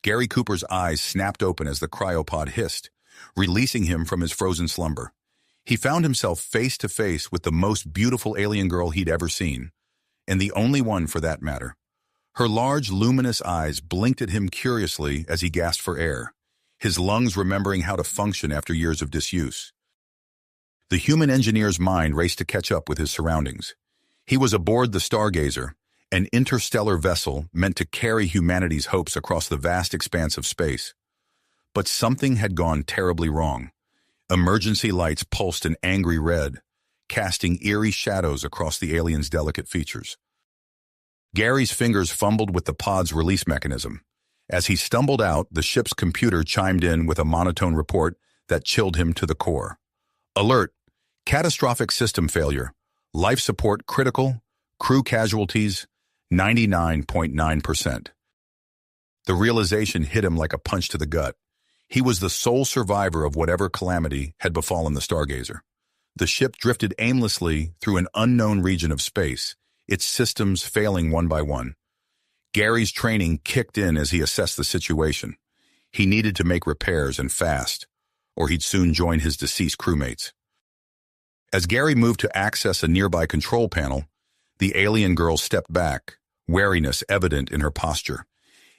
Gary Cooper's eyes snapped open as the cryopod hissed, releasing him from his frozen slumber. He found himself face to face with the most beautiful alien girl he'd ever seen, and the only one for that matter. Her large, luminous eyes blinked at him curiously as he gasped for air, his lungs remembering how to function after years of disuse. The human engineer's mind raced to catch up with his surroundings. He was aboard the Stargazer, an interstellar vessel meant to carry humanity's hopes across the vast expanse of space. But something had gone terribly wrong. Emergency lights pulsed an angry red, casting eerie shadows across the alien's delicate features. Gary's fingers fumbled with the pod's release mechanism. As he stumbled out, the ship's computer chimed in with a monotone report that chilled him to the core. Alert! Catastrophic system failure. Life support critical. Crew casualties 99.9%. The realization hit him like a punch to the gut. He was the sole survivor of whatever calamity had befallen the Stargazer. The ship drifted aimlessly through an unknown region of space, its systems failing one by one. Gary's training kicked in as he assessed the situation. He needed to make repairs and fast, or he'd soon join his deceased crewmates. As Gary moved to access a nearby control panel, the alien girl stepped back, wariness evident in her posture.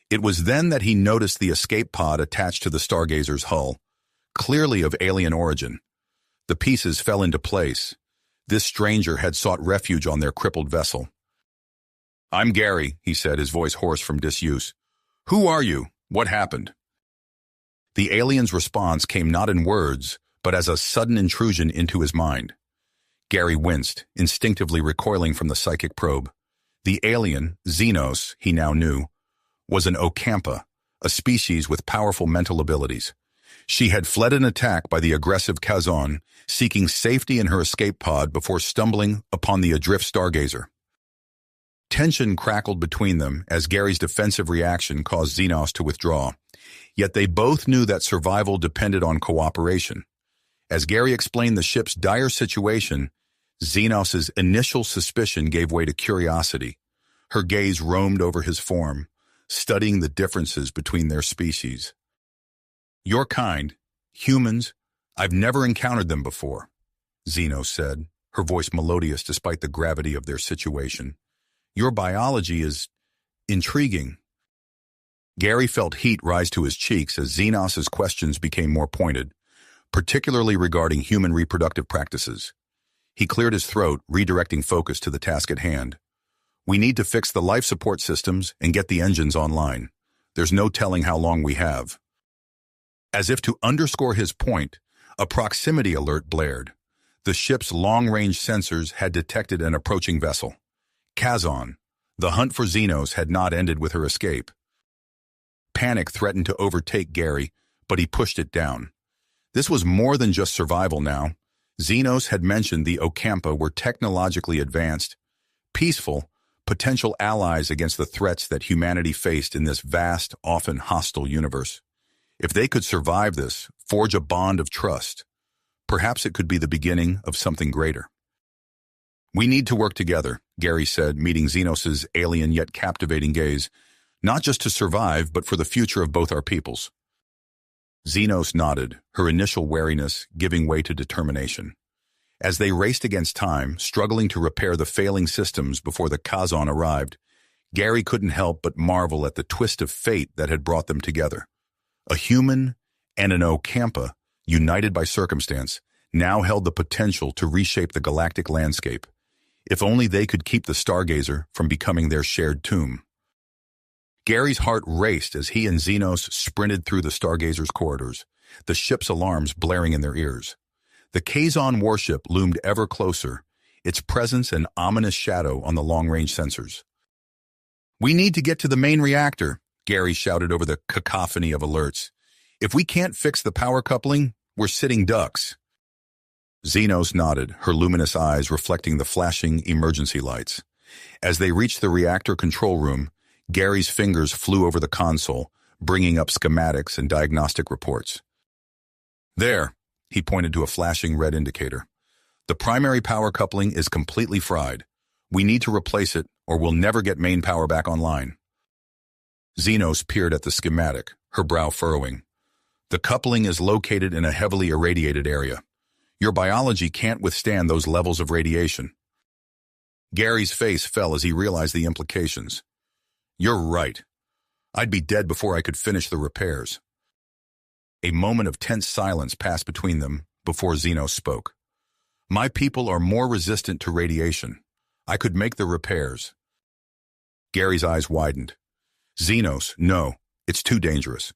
It was then that he noticed the escape pod attached to the Stargazer's hull, clearly of alien origin. The pieces fell into place. This stranger had sought refuge on their crippled vessel. "I'm Gary," he said, his voice hoarse from disuse. "Who are you? What happened?" The alien's response came not in words, but as a sudden intrusion into his mind. Gary winced, instinctively recoiling from the psychic probe. The alien, Xenos, he now knew, was an Ocampa, a species with powerful mental abilities. She had fled an attack by the aggressive Kazon, seeking safety in her escape pod before stumbling upon the Adrift Stargazer. Tension crackled between them as Gary's defensive reaction caused Xenos to withdraw. Yet they both knew that survival depended on cooperation. As Gary explained the ship's dire situation, Xenos' initial suspicion gave way to curiosity. Her gaze roamed over his form, studying the differences between their species. "Your kind, humans, I've never encountered them before," Xenos said, her voice melodious despite the gravity of their situation. "Your biology is intriguing." Gary felt heat rise to his cheeks as Xenos' questions became more pointed, particularly regarding human reproductive practices. He cleared his throat, redirecting focus to the task at hand. "We need to fix the life support systems and get the engines online. There's no telling how long we have." As if to underscore his point, a proximity alert blared. The ship's long-range sensors had detected an approaching vessel. Kazon. The hunt for Xenos had not ended with her escape. Panic threatened to overtake Gary, but he pushed it down. This was more than just survival now. Xenos had mentioned the Ocampa were technologically advanced, peaceful, potential allies against the threats that humanity faced in this vast, often hostile universe. If they could survive this, forge a bond of trust, perhaps it could be the beginning of something greater. "We need to work together," Gary said, meeting Xenos' alien yet captivating gaze, "not just to survive, but for the future of both our peoples." Xenos nodded, her initial wariness giving way to determination. As they raced against time, struggling to repair the failing systems before the Kazon arrived, Gary couldn't help but marvel at the twist of fate that had brought them together. A human and an Ocampa, united by circumstance, now held the potential to reshape the galactic landscape. If only they could keep the Stargazer from becoming their shared tomb. Gary's heart raced as he and Xenos sprinted through the Stargazer's corridors, the ship's alarms blaring in their ears. The Kazon warship loomed ever closer, its presence an ominous shadow on the long-range sensors. "We need to get to the main reactor," Gary shouted over the cacophony of alerts. "If we can't fix the power coupling, we're sitting ducks." Xenos nodded, her luminous eyes reflecting the flashing emergency lights. As they reached the reactor control room, Gary's fingers flew over the console, bringing up schematics and diagnostic reports. "There," he pointed to a flashing red indicator. "The primary power coupling is completely fried. We need to replace it, or we'll never get main power back online." Xenos peered at the schematic, her brow furrowing. The coupling is located in a heavily irradiated area. Your biology can't withstand those levels of radiation. Gary's face fell as he realized the implications. You're right. I'd be dead before I could finish the repairs. A moment of tense silence passed between them before Xenos spoke. My people are more resistant to radiation. I could make the repairs. Gary's eyes widened. Xenos, no, it's too dangerous.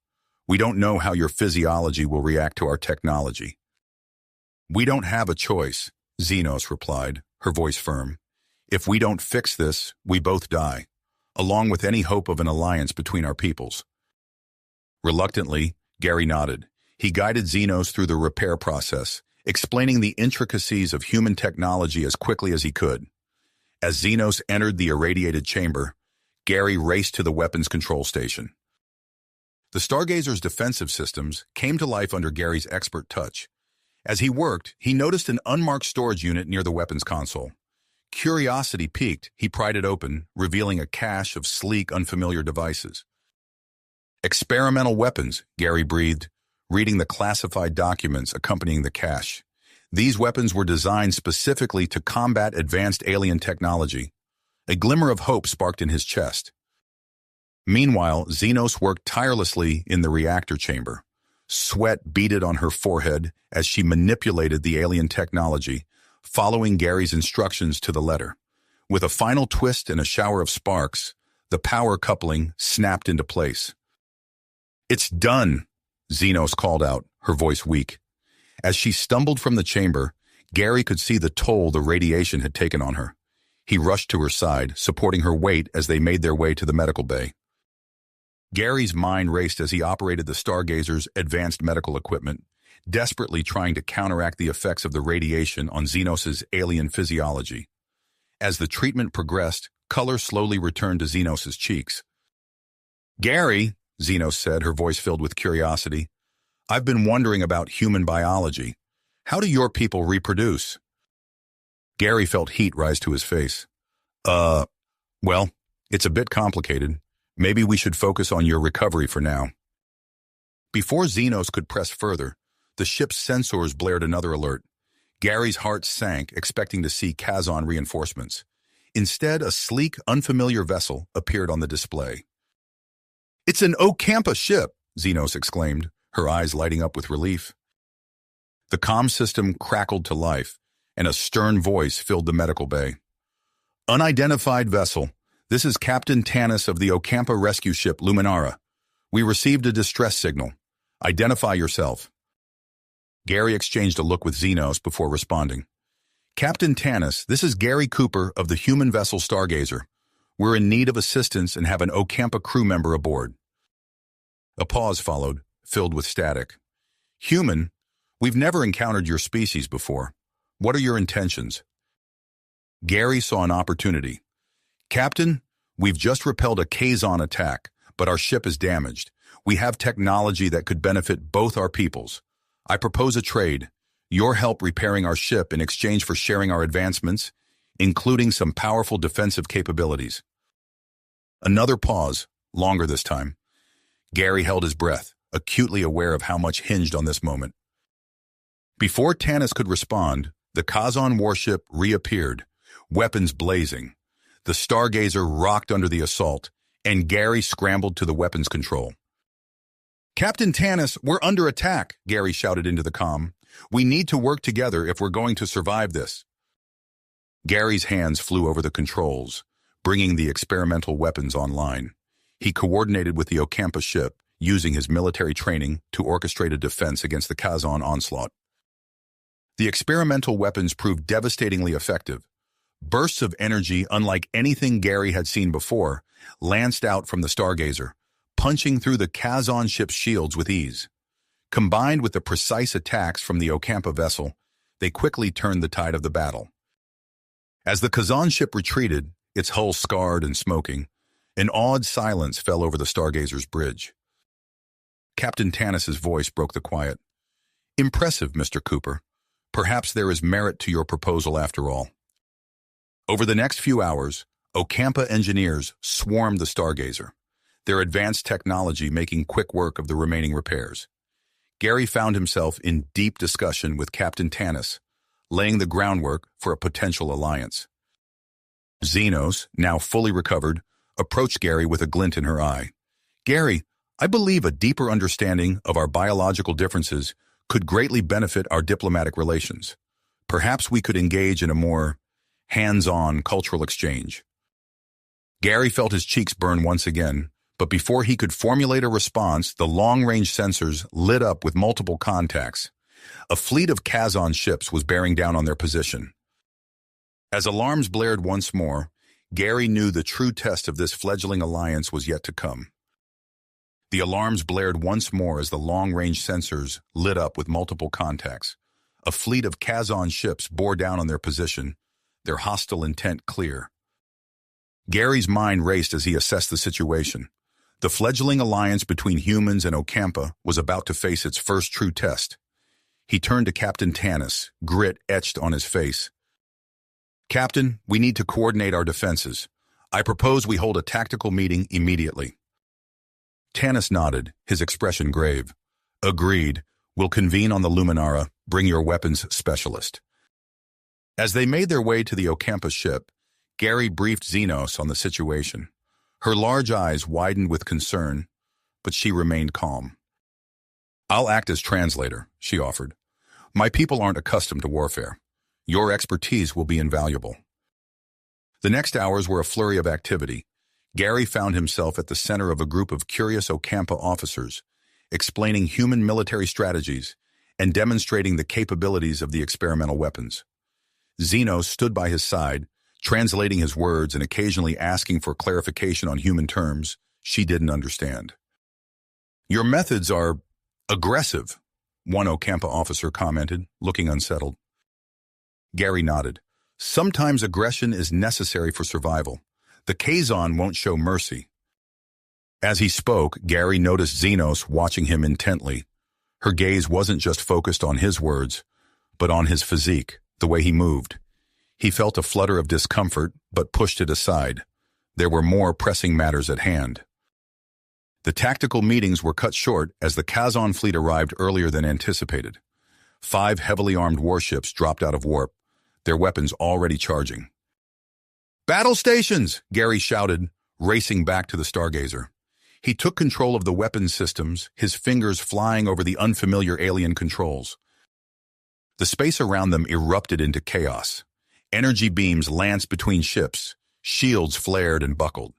We don't know how your physiology will react to our technology. We don't have a choice, Xenos replied, her voice firm. If we don't fix this, we both die, along with any hope of an alliance between our peoples. Reluctantly, Gary nodded. He guided Xenos through the repair process, explaining the intricacies of human technology as quickly as he could. As Xenos entered the irradiated chamber, Gary raced to the weapons control station. The Stargazer's defensive systems came to life under Gary's expert touch. As he worked, he noticed an unmarked storage unit near the weapons console. Curiosity piqued, he pried it open, revealing a cache of sleek, unfamiliar devices. Experimental weapons, Gary breathed, reading the classified documents accompanying the cache. These weapons were designed specifically to combat advanced alien technology. A glimmer of hope sparked in his chest. Meanwhile, Xenos worked tirelessly in the reactor chamber. Sweat beaded on her forehead as she manipulated the alien technology, following Gary's instructions to the letter. With a final twist and a shower of sparks, the power coupling snapped into place. It's done, Xenos called out, her voice weak. As she stumbled from the chamber, Gary could see the toll the radiation had taken on her. He rushed to her side, supporting her weight as they made their way to the medical bay. Gary's mind raced as he operated the Stargazer's advanced medical equipment, desperately trying to counteract the effects of the radiation on Xenos' alien physiology. As the treatment progressed, color slowly returned to Xenos' cheeks. Gary, Xenos said, her voice filled with curiosity, I've been wondering about human biology. How do your people reproduce? Gary felt heat rise to his face. Well, it's a bit complicated. Maybe we should focus on your recovery for now. Before Xenos could press further, the ship's sensors blared another alert. Gary's heart sank, expecting to see Kazon reinforcements. Instead, a sleek, unfamiliar vessel appeared on the display. It's an Ocampa ship, Xenos exclaimed, her eyes lighting up with relief. The comm system crackled to life, and a stern voice filled the medical bay. Unidentified vessel. This is Captain Tanis of the Ocampa rescue ship Luminara. We received a distress signal. Identify yourself. Gary exchanged a look with Xenos before responding. Captain Tanis, this is Gary Cooper of the human vessel Stargazer. We're in need of assistance and have an Ocampa crew member aboard. A pause followed, filled with static. Human, we've never encountered your species before. What are your intentions? Gary saw an opportunity. Captain, we've just repelled a Kazon attack, but our ship is damaged. We have technology that could benefit both our peoples. I propose a trade, your help repairing our ship in exchange for sharing our advancements, including some powerful defensive capabilities. Another pause, longer this time. Gary held his breath, acutely aware of how much hinged on this moment. Before Tanis could respond, the Kazon warship reappeared, weapons blazing. The Stargazer rocked under the assault, and Gary scrambled to the weapons control. Captain Tanis, we're under attack, Gary shouted into the comm. We need to work together if we're going to survive this. Gary's hands flew over the controls, bringing the experimental weapons online. He coordinated with the Ocampa ship, using his military training to orchestrate a defense against the Kazon onslaught. The experimental weapons proved devastatingly effective. Bursts of energy, unlike anything Gary had seen before, lanced out from the Stargazer, punching through the Kazon ship's shields with ease. Combined with the precise attacks from the Ocampa vessel, they quickly turned the tide of the battle. As the Kazon ship retreated, its hull scarred and smoking, an awed silence fell over the Stargazer's bridge. Captain Tanis's voice broke the quiet. Impressive, Mr. Cooper. Perhaps there is merit to your proposal after all. Over the next few hours, Ocampa engineers swarmed the Stargazer. their advanced technology making quick work of the remaining repairs. Gary found himself in deep discussion with Captain Tanis, laying the groundwork for a potential alliance. Xenos, now fully recovered, approached Gary with a glint in her eye. "Gary, I believe a deeper understanding of our biological differences could greatly benefit our diplomatic relations. Perhaps we could engage in a more hands-on cultural exchange." Gary felt his cheeks burn once again, but before he could formulate a response, the long-range sensors lit up with multiple contacts. A fleet of Kazon ships was bearing down on their position. As alarms blared once more, Gary knew the true test of this fledgling alliance was yet to come. The alarms blared once more as the long-range sensors lit up with multiple contacts. A fleet of Kazon ships bore down on their position, their hostile intent clear. Gary's mind raced as he assessed the situation. The fledgling alliance between humans and Ocampa was about to face its first true test. He turned to Captain Tanis, grit etched on his face. "Captain, we need to coordinate our defenses. I propose we hold a tactical meeting immediately." Tanis nodded, his expression grave. "Agreed. We'll convene on the Luminara. Bring your weapons specialist." As they made their way to the Ocampa ship, Gary briefed Xenos on the situation. Her large eyes widened with concern, but she remained calm. "I'll act as translator," she offered. "My people aren't accustomed to warfare. Your expertise will be invaluable." The next hours were a flurry of activity. Gary found himself at the center of a group of curious Ocampa officers, explaining human military strategies and demonstrating the capabilities of the experimental weapons. Xenos stood by his side, translating his words and occasionally asking for clarification on human terms she didn't understand. "Your methods are aggressive," one Ocampa officer commented, looking unsettled. Gary nodded. "Sometimes aggression is necessary for survival. The Kazon won't show mercy." As he spoke, Gary noticed Xenos watching him intently. Her gaze wasn't just focused on his words, but on his physique, the way he moved. He felt a flutter of discomfort, but pushed it aside. There were more pressing matters at hand. The tactical meetings were cut short as the Kazon fleet arrived earlier than anticipated. 5 heavily armed warships dropped out of warp, their weapons already charging. "Battle stations!" Gary shouted, racing back to the Stargazer. He took control of the weapons systems, his fingers flying over the unfamiliar alien controls. The space around them erupted into chaos. Energy beams lanced between ships, shields flared and buckled.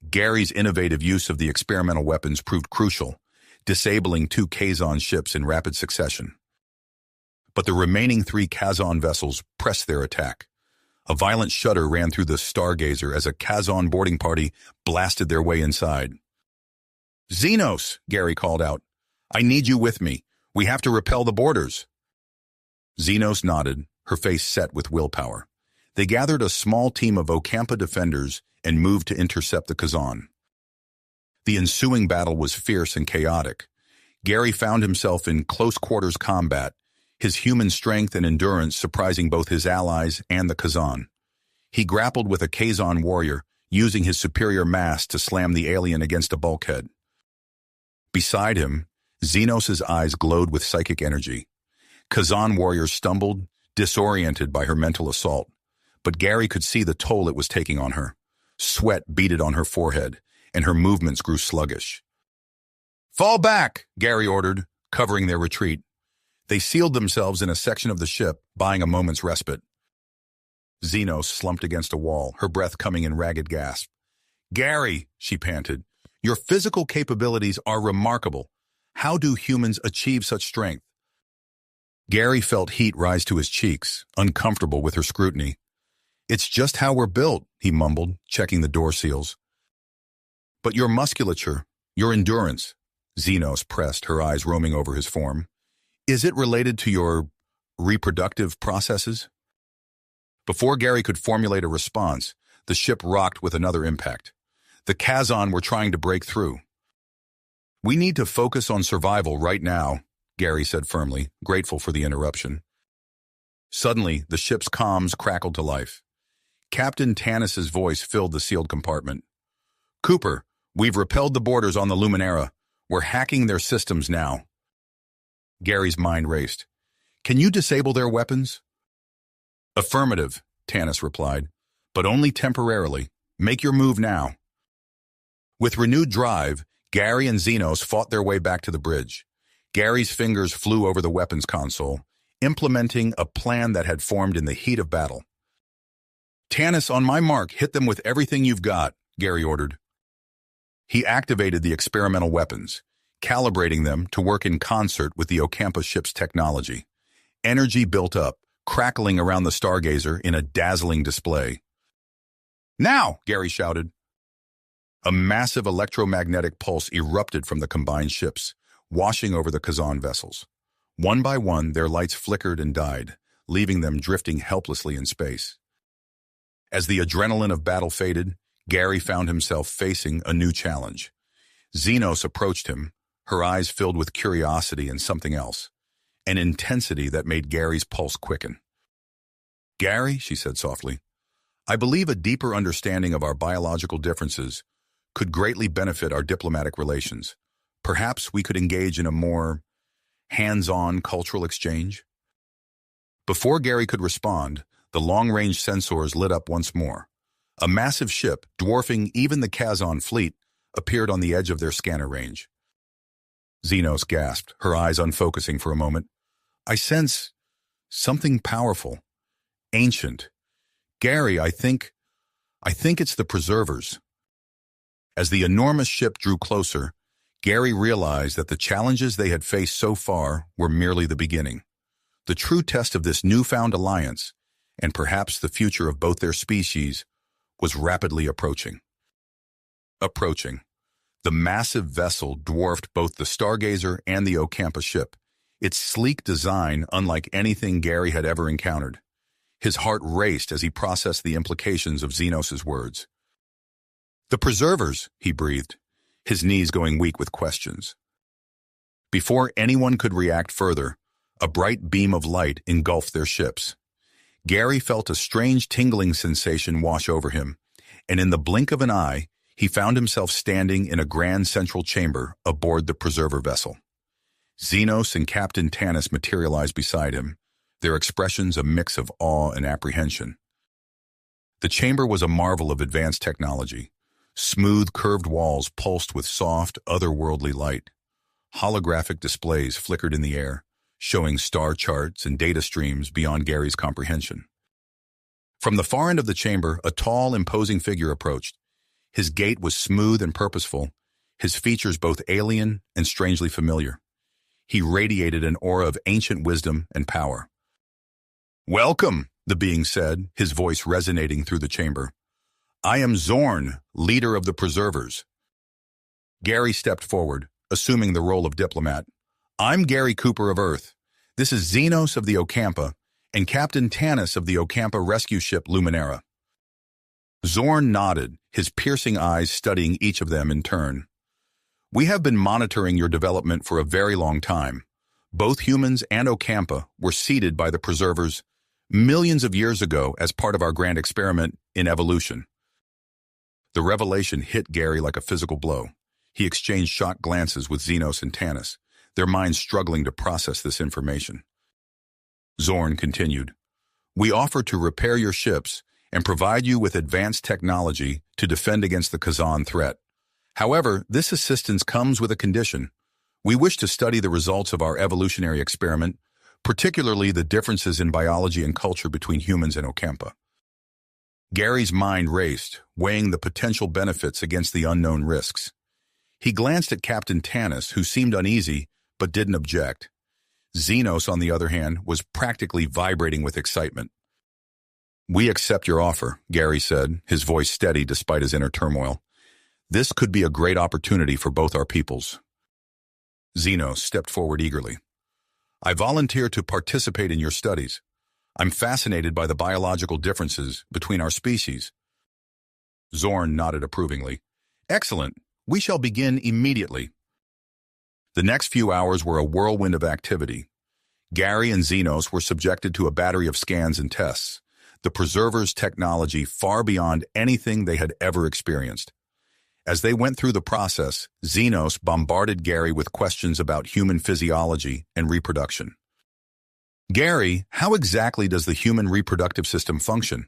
Gary's innovative use of the experimental weapons proved crucial, disabling 2 Kazon ships in rapid succession. But the remaining 3 Kazon vessels pressed their attack. A violent shudder ran through the Stargazer as a Kazon boarding party blasted their way inside. "Xenos," Gary called out. "I need you with me. We have to repel the boarders." Xenos nodded, her face set with willpower. They gathered a small team of Ocampa defenders and moved to intercept the Kazon. The ensuing battle was fierce and chaotic. Gary found himself in close-quarters combat, his human strength and endurance surprising both his allies and the Kazon. He grappled with a Kazon warrior, using his superior mass to slam the alien against a bulkhead. Beside him, Xenos' eyes glowed with psychic energy. Kazon warriors stumbled, disoriented by her mental assault, but Gary could see the toll it was taking on her. Sweat beaded on her forehead, and her movements grew sluggish. "Fall back," Gary ordered, covering their retreat. They sealed themselves in a section of the ship, buying a moment's respite. Xenos slumped against a wall, her breath coming in ragged gasps. "Gary," she panted, "your physical capabilities are remarkable. How do humans achieve such strength?" Gary felt heat rise to his cheeks, uncomfortable with her scrutiny. "It's just how we're built," he mumbled, checking the door seals. "But your musculature, your endurance," Xenos pressed, her eyes roaming over his form. "Is it related to your reproductive processes?" Before Gary could formulate a response, the ship rocked with another impact. The Kazon were trying to break through. "We need to focus on survival right now," Gary said firmly, grateful for the interruption. Suddenly, the ship's comms crackled to life. Captain Tanis's voice filled the sealed compartment. "Cooper, We've repelled the borders on the Luminera. We're hacking their systems now. Gary's mind raced. Can you disable their weapons? Affirmative, Tanis replied, but only temporarily. Make your move now. With renewed drive, Gary and Xenos fought their way back to the bridge. Gary's fingers flew over the weapons console, implementing a plan that had formed in the heat of battle. Tanis, on my mark, hit them with everything you've got, Gary ordered. He activated the experimental weapons, calibrating them to work in concert with the Ocampa ship's technology. Energy built up, crackling around the Stargazer in a dazzling display. Now, Gary shouted. A massive electromagnetic pulse erupted from the combined ships, washing over the Kazan vessels. One by one, their lights flickered and died, leaving them drifting helplessly in space. As the adrenaline of battle faded, Gary found himself facing a new challenge. Xenos approached him, her eyes filled with curiosity and something else, an intensity that made Gary's pulse quicken. Gary, she said softly, I believe a deeper understanding of our biological differences could greatly benefit our diplomatic relations. Perhaps we could engage in a more hands-on cultural exchange? Before Gary could respond, the long-range sensors lit up once more. A massive ship, dwarfing even the Kazan fleet, appeared on the edge of their scanner range. Xenos gasped, her eyes unfocusing for a moment. I sense something powerful, ancient. Gary, I think it's the Preservers. As the enormous ship drew closer, Gary realized that the challenges they had faced so far were merely the beginning. The true test of this newfound alliance, and perhaps the future of both their species, was rapidly approaching. The massive vessel dwarfed both the Stargazer and the Ocampa ship, its sleek design unlike anything Gary had ever encountered. His heart raced as he processed the implications of Xenos' words. The Preservers, he breathed, his knees going weak with questions. Before anyone could react further, a bright beam of light engulfed their ships. Gary felt a strange tingling sensation wash over him, and in the blink of an eye, he found himself standing in a grand central chamber aboard the Preserver vessel. Xenos and Captain Tanis materialized beside him, their expressions a mix of awe and apprehension. The chamber was a marvel of advanced technology. Smooth, curved walls pulsed with soft, otherworldly light. Holographic displays flickered in the air, showing star charts and data streams beyond Gary's comprehension. From the far end of the chamber, a tall, imposing figure approached. His gait was smooth and purposeful, his features both alien and strangely familiar. He radiated an aura of ancient wisdom and power. "Welcome," the being said, his voice resonating through the chamber. "I am Zorn, leader of the Preservers." Gary stepped forward, assuming the role of diplomat. "I'm Gary Cooper of Earth. This is Xenos of the Ocampa, and Captain Tanis of the Ocampa rescue ship Luminera." Zorn nodded, his piercing eyes studying each of them in turn. "We have been monitoring your development for a very long time. Both humans and Ocampa were seeded by the Preservers millions of years ago as part of our grand experiment in evolution." The revelation hit Gary like a physical blow. He exchanged shocked glances with Xenos and Tanis, their minds struggling to process this information. Zorn continued, "We offer to repair your ships and provide you with advanced technology to defend against the Kazan threat. However, this assistance comes with a condition. We wish to study the results of our evolutionary experiment, particularly the differences in biology and culture between humans and Ocampa." Gary's mind raced, weighing the potential benefits against the unknown risks. He glanced at Captain Tanis, who seemed uneasy, but didn't object. Xenos, on the other hand, was practically vibrating with excitement. "We accept your offer," Gary said, his voice steady despite his inner turmoil. "This could be a great opportunity for both our peoples." Xenos stepped forward eagerly. "I volunteer to participate in your studies. I'm fascinated by the biological differences between our species." Zorn nodded approvingly. "Excellent. We shall begin immediately." The next few hours were a whirlwind of activity. Gary and Xenos were subjected to a battery of scans and tests, the Preservers' technology far beyond anything they had ever experienced. As they went through the process, Xenos bombarded Gary with questions about human physiology and reproduction. Gary, how exactly does the human reproductive system function?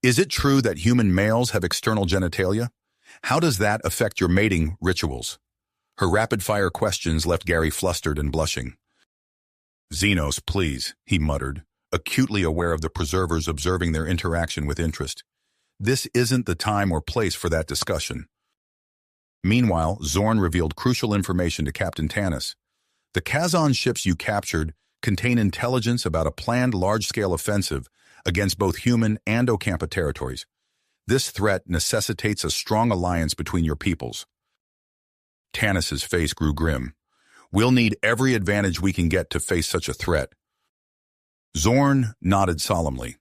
Is it true that human males have external genitalia? How does that affect your mating rituals? Her rapid-fire questions left Gary flustered and blushing. Xenos, please, he muttered, acutely aware of the preservers observing their interaction with interest. This isn't the time or place for that discussion. Meanwhile, Zorn revealed crucial information to Captain Tanis. The Kazon ships you captured contain intelligence about a planned large-scale offensive against both human and Ocampa territories. This threat necessitates a strong alliance between your peoples. Tanis's face grew grim. We'll need every advantage we can get to face such a threat. Zorn nodded solemnly.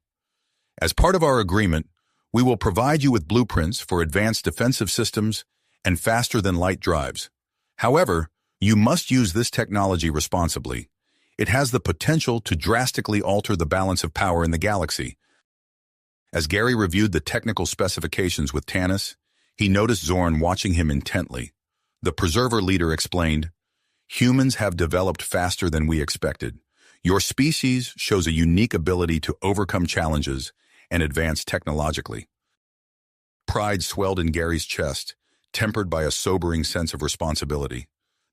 As part of our agreement, we will provide you with blueprints for advanced defensive systems and faster-than-light drives. However, you must use this technology responsibly. It has the potential to drastically alter the balance of power in the galaxy. As Gary reviewed the technical specifications with Tanis, he noticed Zorn watching him intently. The preserver leader explained, "Humans have developed faster than we expected. Your species shows a unique ability to overcome challenges and advance technologically." Pride swelled in Gary's chest, tempered by a sobering sense of responsibility.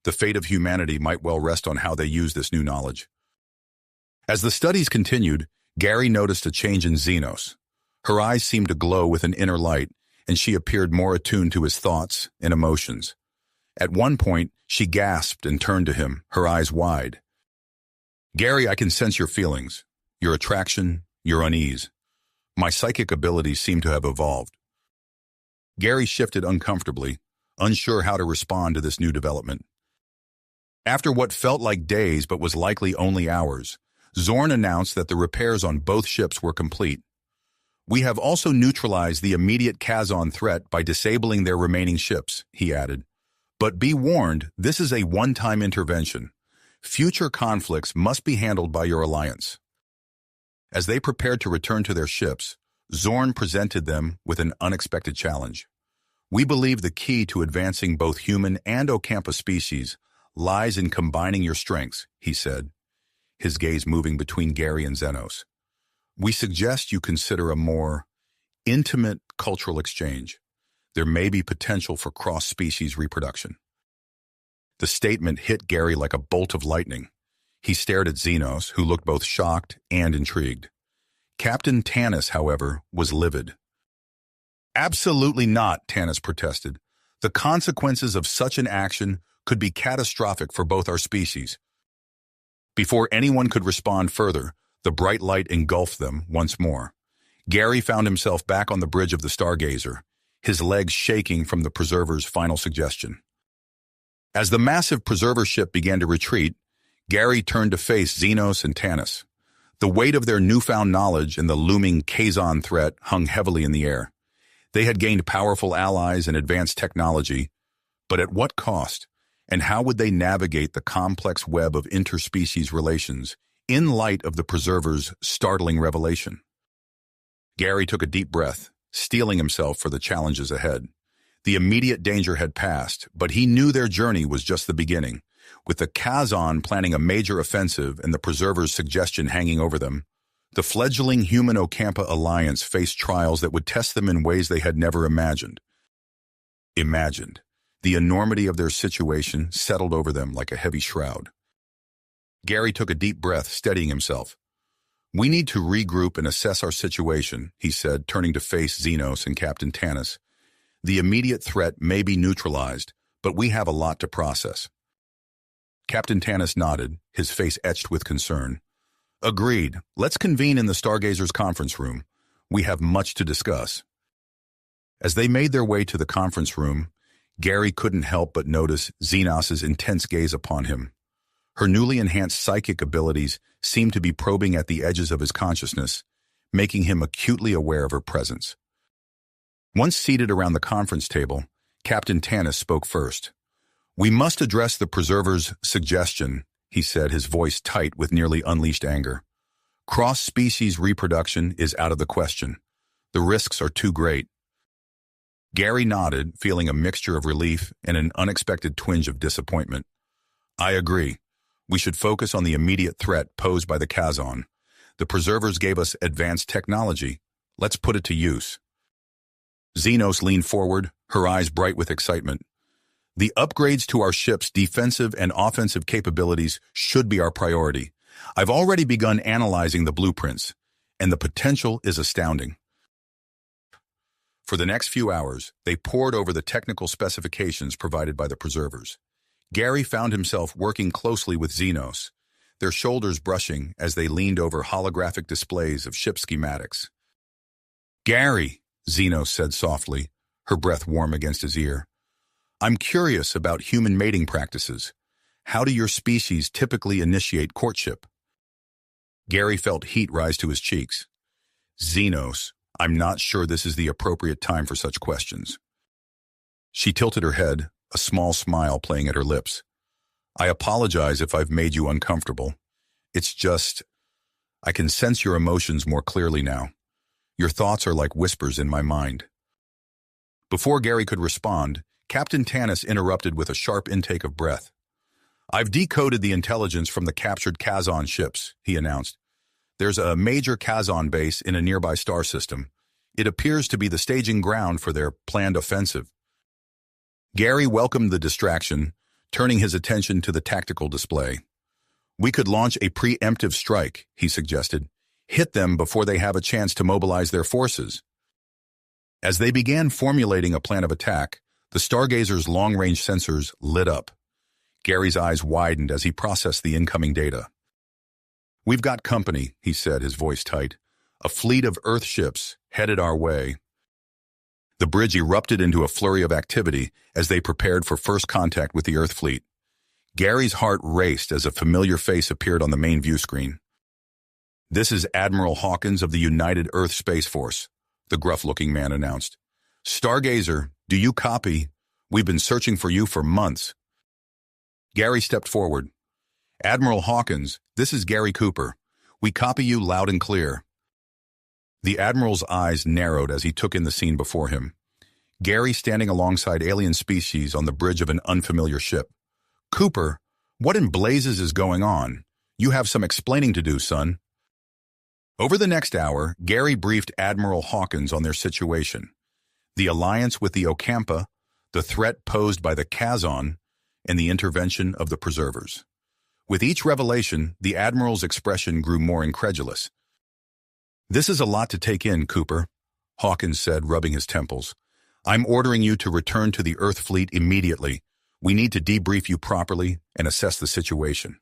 The fate of humanity might well rest on how they use this new knowledge. As the studies continued, Gary noticed a change in Xenos. Her eyes seemed to glow with an inner light, and she appeared more attuned to his thoughts and emotions. At one point, she gasped and turned to him, her eyes wide. "Gary, I can sense your feelings, your attraction, your unease. My psychic abilities seem to have evolved." Gary shifted uncomfortably, unsure how to respond to this new development. After what felt like days but was likely only hours, Zorn announced that the repairs on both ships were complete. "We have also neutralized the immediate Kazon threat by disabling their remaining ships," he added. "But be warned, this is a one-time intervention. Future conflicts must be handled by your alliance." As they prepared to return to their ships, Zorn presented them with an unexpected challenge. "We believe the key to advancing both human and Ocampa species lies in combining your strengths," he said, his gaze moving between Gary and Xenos. "We suggest you consider a more intimate cultural exchange. There may be potential for cross-species reproduction." The statement hit Gary like a bolt of lightning. He stared at Xenos, who looked both shocked and intrigued. Captain Tanis, however, was livid. "Absolutely not," Tanis protested. "The consequences of such an action could be catastrophic for both our species." Before anyone could respond further, the bright light engulfed them once more. Gary found himself back on the bridge of the Stargazer, his legs shaking from the preserver's final suggestion. As the massive preserver ship began to retreat, Gary turned to face Xenos and Tanis. The weight of their newfound knowledge and the looming Kazon threat hung heavily in the air. They had gained powerful allies and advanced technology, but at what cost? And how would they navigate the complex web of interspecies relations in light of the preserver's startling revelation? Gary took a deep breath, steeling himself for the challenges ahead. The immediate danger had passed, but he knew their journey was just the beginning. With the Kazon planning a major offensive and the preserver's suggestion hanging over them, the fledgling human Ocampa alliance faced trials that would test them in ways they had never imagined. The enormity of their situation settled over them like a heavy shroud. Gary took a deep breath, steadying himself. "We need to regroup and assess our situation," he said, turning to face Xenos and Captain Tanis. "The immediate threat may be neutralized, but we have a lot to process." Captain Tanis nodded, his face etched with concern. "Agreed. Let's convene in the Stargazer's conference room. We have much to discuss." As they made their way to the conference room, Gary couldn't help but notice Xenos's intense gaze upon him. Her newly enhanced psychic abilities seemed to be probing at the edges of his consciousness, making him acutely aware of her presence. Once seated around the conference table, Captain Tanis spoke first. "We must address the preserver's suggestion," he said, his voice tight with nearly unleashed anger. "Cross-species reproduction is out of the question. The risks are too great." Gary nodded, feeling a mixture of relief and an unexpected twinge of disappointment. I agree. We should focus on the immediate threat posed by the Kazon. The preservers gave us advanced technology. Let's put it to use. Xenos leaned forward, her eyes bright with excitement. The upgrades to our ship's defensive and offensive capabilities should be our priority. I've already begun analyzing the blueprints, and the potential is astounding. For the next few hours, they pored over the technical specifications provided by the preservers. Gary found himself working closely with Xenos, their shoulders brushing as they leaned over holographic displays of ship schematics. "Gary," Xenos said softly, her breath warm against his ear, "I'm curious about human mating practices. How do your species typically initiate courtship?" Gary felt heat rise to his cheeks. "Xenos, I'm not sure this is the appropriate time for such questions." She tilted her head, a small smile playing at her lips. "I apologize if I've made you uncomfortable. It's just, I can sense your emotions more clearly now. Your thoughts are like whispers in my mind." Before Gary could respond, Captain Tanis interrupted with a sharp intake of breath. "I've decoded the intelligence from the captured Kazon ships," he announced. "There's a major Kazon base in a nearby star system. It appears to be the staging ground for their planned offensive." Gary welcomed the distraction, turning his attention to the tactical display. "We could launch a preemptive strike," he suggested. "Hit them before they have a chance to mobilize their forces." As they began formulating a plan of attack, the Stargazer's long-range sensors lit up. Gary's eyes widened as he processed the incoming data. "We've got company," he said, his voice tight. "A fleet of Earth ships headed our way." The bridge erupted into a flurry of activity as they prepared for first contact with the Earth fleet. Gary's heart raced as a familiar face appeared on the main view screen. "This is Admiral Hawkins of the United Earth Space Force," the gruff-looking man announced. "Stargazer, do you copy? We've been searching for you for months." Gary stepped forward. "Admiral Hawkins, this is Gary Cooper. We copy you loud and clear." The Admiral's eyes narrowed as he took in the scene before him. Gary standing alongside alien species on the bridge of an unfamiliar ship. "Cooper, what in blazes is going on? You have some explaining to do, son." Over the next hour, Gary briefed Admiral Hawkins on their situation. The alliance with the Ocampa, the threat posed by the Kazon, and the intervention of the preservers. With each revelation, the Admiral's expression grew more incredulous. "This is a lot to take in, Cooper," Hawkins said, rubbing his temples. "I'm ordering you to return to the Earth fleet immediately. We need to debrief you properly and assess the situation."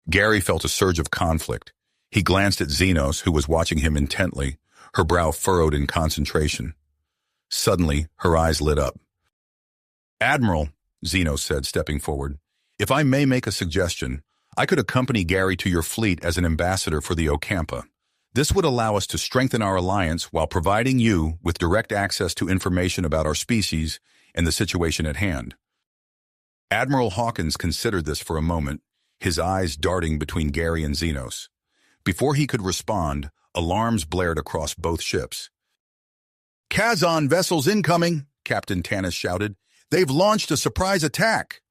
Gary felt a surge of conflict. He glanced at Xenos, who was watching him intently, her brow furrowed in concentration. Suddenly, her eyes lit up. "Admiral," Xenos said, stepping forward, "if I may make a suggestion, I could accompany Gary to your fleet as an ambassador for the Ocampa. This would allow us to strengthen our alliance while providing you with direct access to information about our species and the situation at hand." Admiral Hawkins considered this for a moment, his eyes darting between Gary and Xenos. Before he could respond, alarms blared across both ships. "Kazon vessels incoming," Captain Tanis shouted. "They've launched a surprise attack."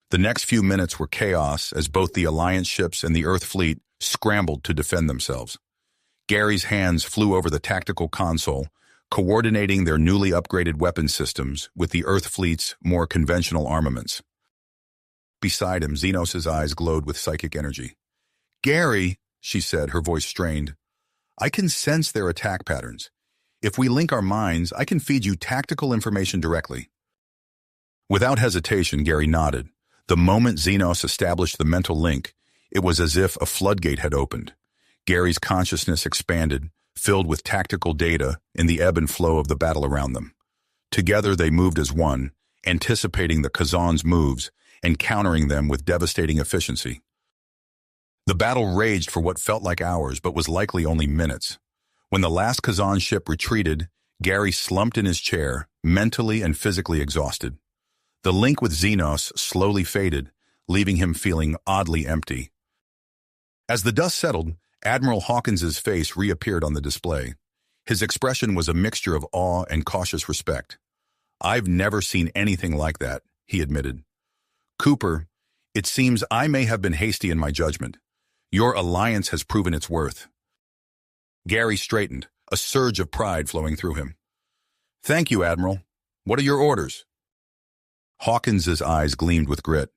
The next few minutes were chaos as both the Alliance ships and the Earth fleet scrambled to defend themselves. Gary's hands flew over the tactical console, coordinating their newly upgraded weapon systems with the Earth fleet's more conventional armaments. Beside him, Xenos' eyes glowed with psychic energy. "Gary," she said, her voice strained, "I can sense their attack patterns. If we link our minds, I can feed you tactical information directly." Without hesitation, Gary nodded. The moment Xenos established the mental link, it was as if a floodgate had opened. Gary's consciousness expanded, filled with tactical data in the ebb and flow of the battle around them. Together they moved as one, anticipating the Kazan's moves and countering them with devastating efficiency. The battle raged for what felt like hours but was likely only minutes. When the last Kazan ship retreated, Gary slumped in his chair, mentally and physically exhausted. The link with Xenos slowly faded, leaving him feeling oddly empty. As the dust settled, Admiral Hawkins's face reappeared on the display. His expression was a mixture of awe and cautious respect. "I've never seen anything like that," he admitted. "Cooper, it seems I may have been hasty in my judgment. Your alliance has proven its worth." Gary straightened, a surge of pride flowing through him. "Thank you, Admiral. What are your orders?" Hawkins's eyes gleamed with grit.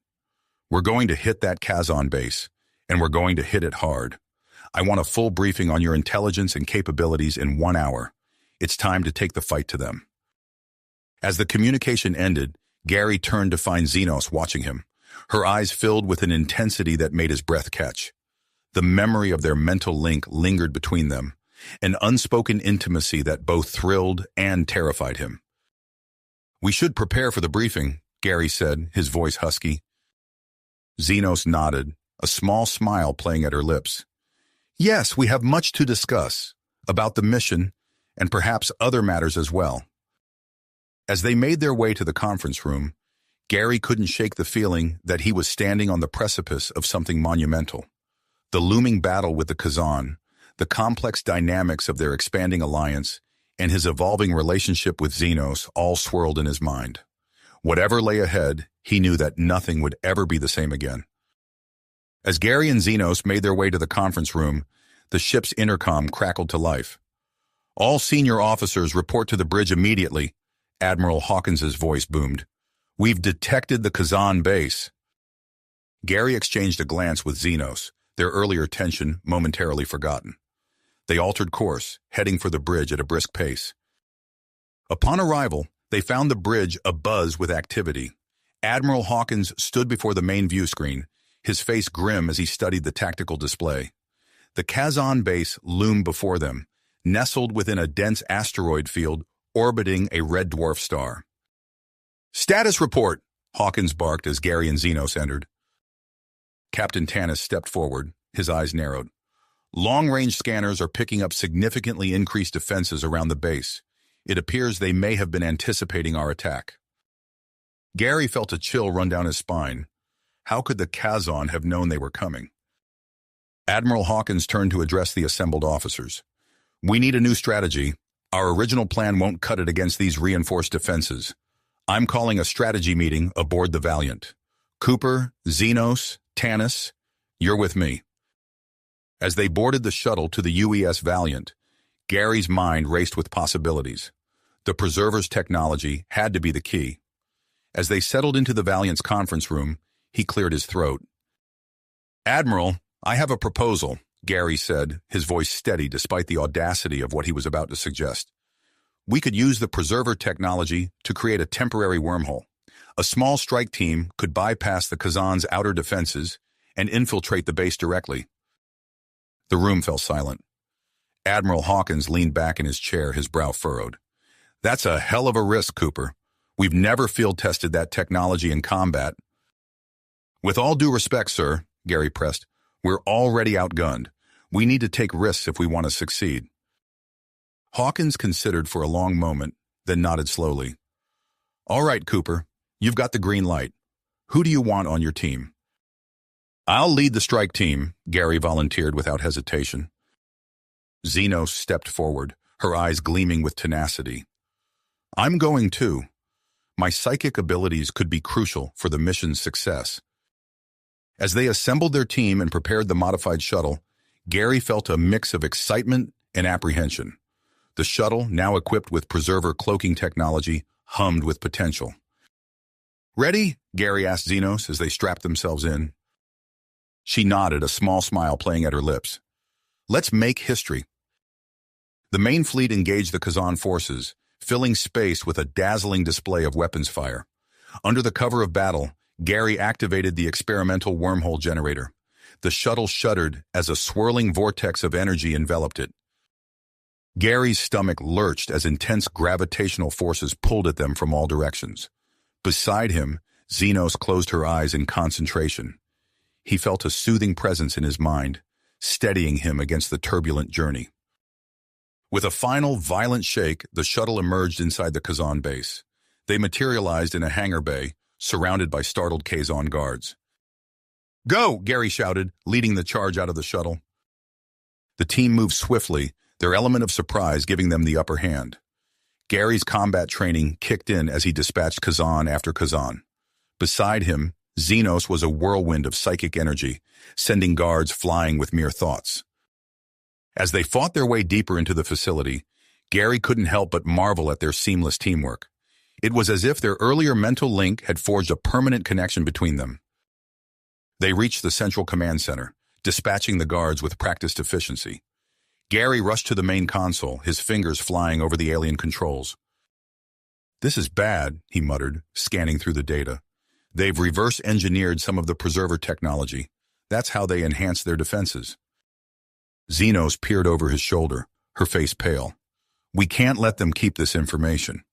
"We're going to hit that Kazon base, and we're going to hit it hard. I want a full briefing on your intelligence and capabilities in 1 hour. It's time to take the fight to them." As the communication ended, Gary turned to find Xenos watching him, her eyes filled with an intensity that made his breath catch. The memory of their mental link lingered between them, an unspoken intimacy that both thrilled and terrified him. "We should prepare for the briefing," Gary said, his voice husky. Xenos nodded, a small smile playing at her lips. "Yes, we have much to discuss, about the mission, and perhaps other matters as well." As they made their way to the conference room, Gary couldn't shake the feeling that he was standing on the precipice of something monumental. The looming battle with the Kazon, the complex dynamics of their expanding alliance, and his evolving relationship with Xenos all swirled in his mind. Whatever lay ahead, he knew that nothing would ever be the same again. As Gary and Xenos made their way to the conference room, the ship's intercom crackled to life. "All senior officers report to the bridge immediately," Admiral Hawkins's voice boomed. "We've detected the Kazon base." Gary exchanged a glance with Xenos, their earlier tension momentarily forgotten. They altered course, heading for the bridge at a brisk pace. Upon arrival, they found the bridge abuzz with activity. Admiral Hawkins stood before the main view screen, his face grim as he studied the tactical display. The Kazon base loomed before them, nestled within a dense asteroid field orbiting a red dwarf star. "Status report," Hawkins barked as Gary and Xenos entered. Captain Tanis stepped forward, his eyes narrowed. "Long-range scanners are picking up significantly increased defenses around the base. It appears they may have been anticipating our attack." Gary felt a chill run down his spine. How could the Kazon have known they were coming? Admiral Hawkins turned to address the assembled officers. "We need a new strategy. Our original plan won't cut it against these reinforced defenses. I'm calling a strategy meeting aboard the Valiant. Cooper, Xenos, Tanis, you're with me." As they boarded the shuttle to the UES Valiant, Gary's mind raced with possibilities. The Preserver's technology had to be the key. As they settled into the Valiant's conference room, he cleared his throat. "Admiral, I have a proposal," Gary said, his voice steady despite the audacity of what he was about to suggest. "We could use the Preserver technology to create a temporary wormhole. A small strike team could bypass the Kazan's outer defenses and infiltrate the base directly." The room fell silent. Admiral Hawkins leaned back in his chair, his brow furrowed. "That's a hell of a risk, Cooper. We've never field-tested that technology in combat." "With all due respect, sir," Gary pressed, "we're already outgunned. We need to take risks if we want to succeed." Hawkins considered for a long moment, then nodded slowly. "All right, Cooper, you've got the green light. Who do you want on your team?" "I'll lead the strike team," Gary volunteered without hesitation. Xenos stepped forward, her eyes gleaming with tenacity. "I'm going too. My psychic abilities could be crucial for the mission's success." As they assembled their team and prepared the modified shuttle, Gary felt a mix of excitement and apprehension. The shuttle, now equipped with Preserver cloaking technology, hummed with potential. "Ready?" Gary asked Xenos as they strapped themselves in. She nodded, a small smile playing at her lips. "Let's make history." The main fleet engaged the Kazan forces, filling space with a dazzling display of weapons fire. Under the cover of battle, Gary activated the experimental wormhole generator. The shuttle shuddered as a swirling vortex of energy enveloped it. Gary's stomach lurched as intense gravitational forces pulled at them from all directions. Beside him, Xenos closed her eyes in concentration. He felt a soothing presence in his mind, steadying him against the turbulent journey. With a final, violent shake, the shuttle emerged inside the Kazan base. They materialized in a hangar bay, surrounded by startled Kazan guards. "Go!" Gary shouted, leading the charge out of the shuttle. The team moved swiftly, their element of surprise giving them the upper hand. Gary's combat training kicked in as he dispatched Kazan after Kazan. Beside him, Xenos was a whirlwind of psychic energy, sending guards flying with mere thoughts. As they fought their way deeper into the facility, Gary couldn't help but marvel at their seamless teamwork. It was as if their earlier mental link had forged a permanent connection between them. They reached the central command center, dispatching the guards with practiced efficiency. Gary rushed to the main console, his fingers flying over the alien controls. "This is bad," he muttered, scanning through the data. "They've reverse-engineered some of the preserver technology. That's how they enhance their defenses." Xenos peered over his shoulder, her face pale. "We can't let them keep this information."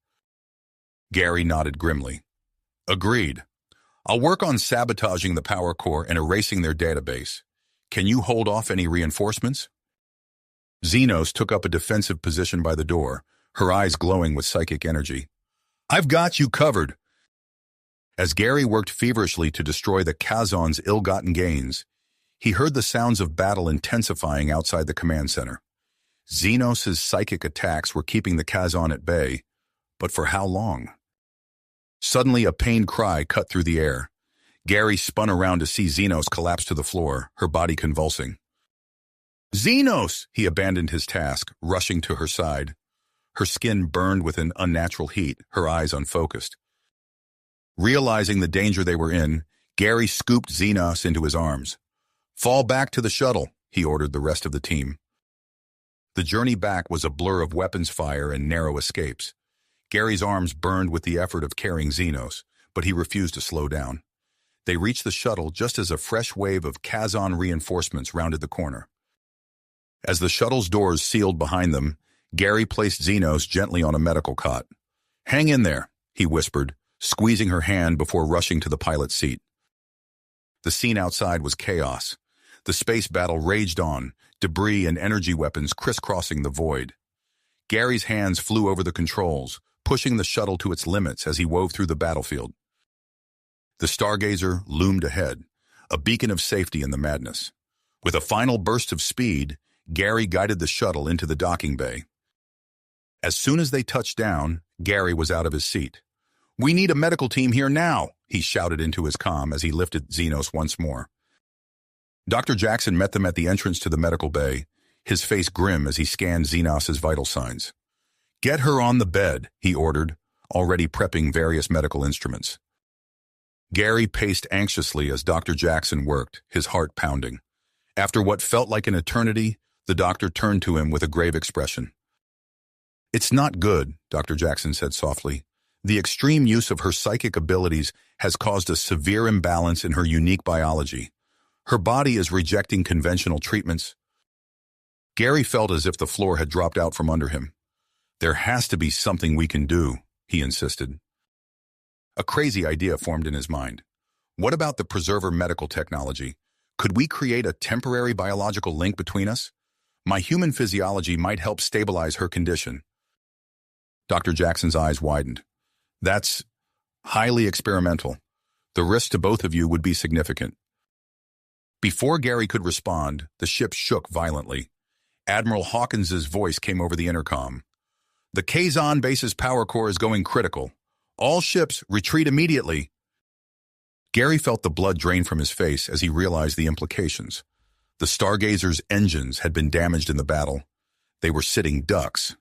Gary nodded grimly. "Agreed. I'll work on sabotaging the power core and erasing their database. Can you hold off any reinforcements?" Xenos took up a defensive position by the door, her eyes glowing with psychic energy. "I've got you covered." As Gary worked feverishly to destroy the Kazan's ill-gotten gains, he heard the sounds of battle intensifying outside the command center. Xenos' psychic attacks were keeping the Kazan at bay, but for how long? Suddenly, a pained cry cut through the air. Gary spun around to see Xenos collapse to the floor, her body convulsing. "Xenos!" He abandoned his task, rushing to her side. Her skin burned with an unnatural heat, her eyes unfocused. Realizing the danger they were in, Gary scooped Xenos into his arms. "Fall back to the shuttle," he ordered the rest of the team. The journey back was a blur of weapons fire and narrow escapes. Gary's arms burned with the effort of carrying Xenos, but he refused to slow down. They reached the shuttle just as a fresh wave of Kazan reinforcements rounded the corner. As the shuttle's doors sealed behind them, Gary placed Xenos gently on a medical cot. "Hang in there," he whispered, squeezing her hand before rushing to the pilot's seat. The scene outside was chaos. The space battle raged on, debris and energy weapons crisscrossing the void. Gary's hands flew over the controls, pushing the shuttle to its limits as he wove through the battlefield. The Stargazer loomed ahead, a beacon of safety in the madness. With a final burst of speed, Gary guided the shuttle into the docking bay. As soon as they touched down, Gary was out of his seat. "We need a medical team here now," he shouted into his comm as he lifted Xenos once more. Dr. Jackson met them at the entrance to the medical bay, his face grim as he scanned Xenos' vital signs. "Get her on the bed," he ordered, already prepping various medical instruments. Gary paced anxiously as Dr. Jackson worked, his heart pounding. After what felt like an eternity, the doctor turned to him with a grave expression. "It's not good," Dr. Jackson said softly. "The extreme use of her psychic abilities has caused a severe imbalance in her unique biology. Her body is rejecting conventional treatments." Gary felt as if the floor had dropped out from under him. "There has to be something we can do," he insisted. A crazy idea formed in his mind. What about the preserver medical technology? Could we create a temporary biological link between us? My human physiology might help stabilize her condition. Dr. Jackson's eyes widened. "That's highly experimental. The risk to both of you would be significant." Before Gary could respond, the ship shook violently. Admiral Hawkins's voice came over the intercom. "The Kazan base's power core is going critical. All ships, retreat immediately." Gary felt the blood drain from his face as he realized the implications. The Stargazer's engines had been damaged in the battle. They were sitting ducks.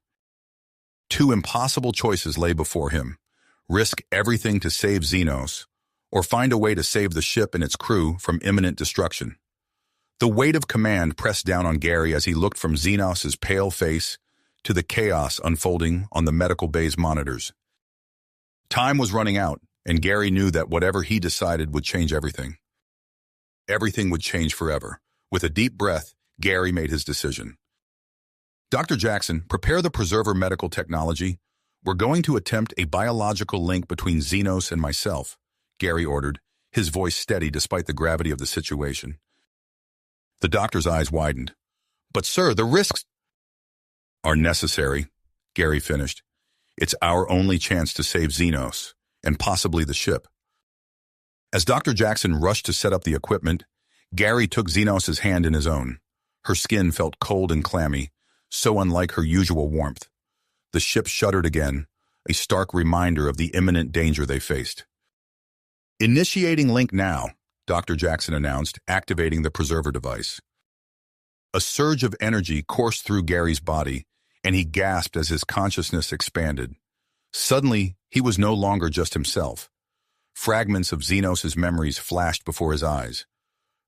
Two impossible choices lay before him: risk everything to save Xenos, or find a way to save the ship and its crew from imminent destruction. The weight of command pressed down on Gary as he looked from Xenos' pale face to the chaos unfolding on the medical bay's monitors. Time was running out, and Gary knew that whatever he decided would change everything. Everything would change forever. With a deep breath, Gary made his decision. "Dr. Jackson, prepare the preserver medical technology. We're going to attempt a biological link between Xenos and myself," Gary ordered, his voice steady despite the gravity of the situation. The doctor's eyes widened. "But sir, the risks are necessary," Gary finished. "It's our only chance to save Xenos, and possibly the ship." As Dr. Jackson rushed to set up the equipment, Gary took Xenos' hand in his own. Her skin felt cold and clammy, so unlike her usual warmth. The ship shuddered again, a stark reminder of the imminent danger they faced. "Initiating link now," Dr. Jackson announced, activating the preserver device. A surge of energy coursed through Gary's body, and he gasped as his consciousness expanded. Suddenly, he was no longer just himself. Fragments of Xenos' memories flashed before his eyes.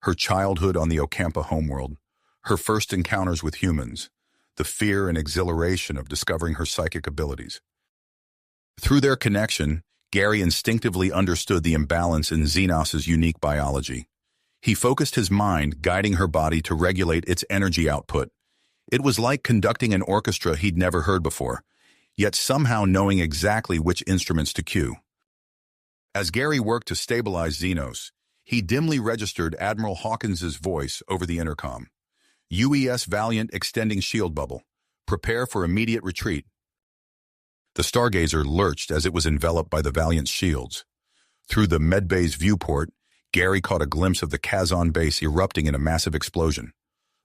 Her childhood on the Ocampa homeworld, her first encounters with humans, the fear and exhilaration of discovering her psychic abilities. Through their connection, Gary instinctively understood the imbalance in Xenos' unique biology. He focused his mind, guiding her body to regulate its energy output. It was like conducting an orchestra he'd never heard before, yet somehow knowing exactly which instruments to cue. As Gary worked to stabilize Xenos, he dimly registered Admiral Hawkins's voice over the intercom. "UES Valiant extending shield bubble. Prepare for immediate retreat." The Stargazer lurched as it was enveloped by the Valiant's shields. Through the medbay's viewport, Gary caught a glimpse of the Kazon base erupting in a massive explosion.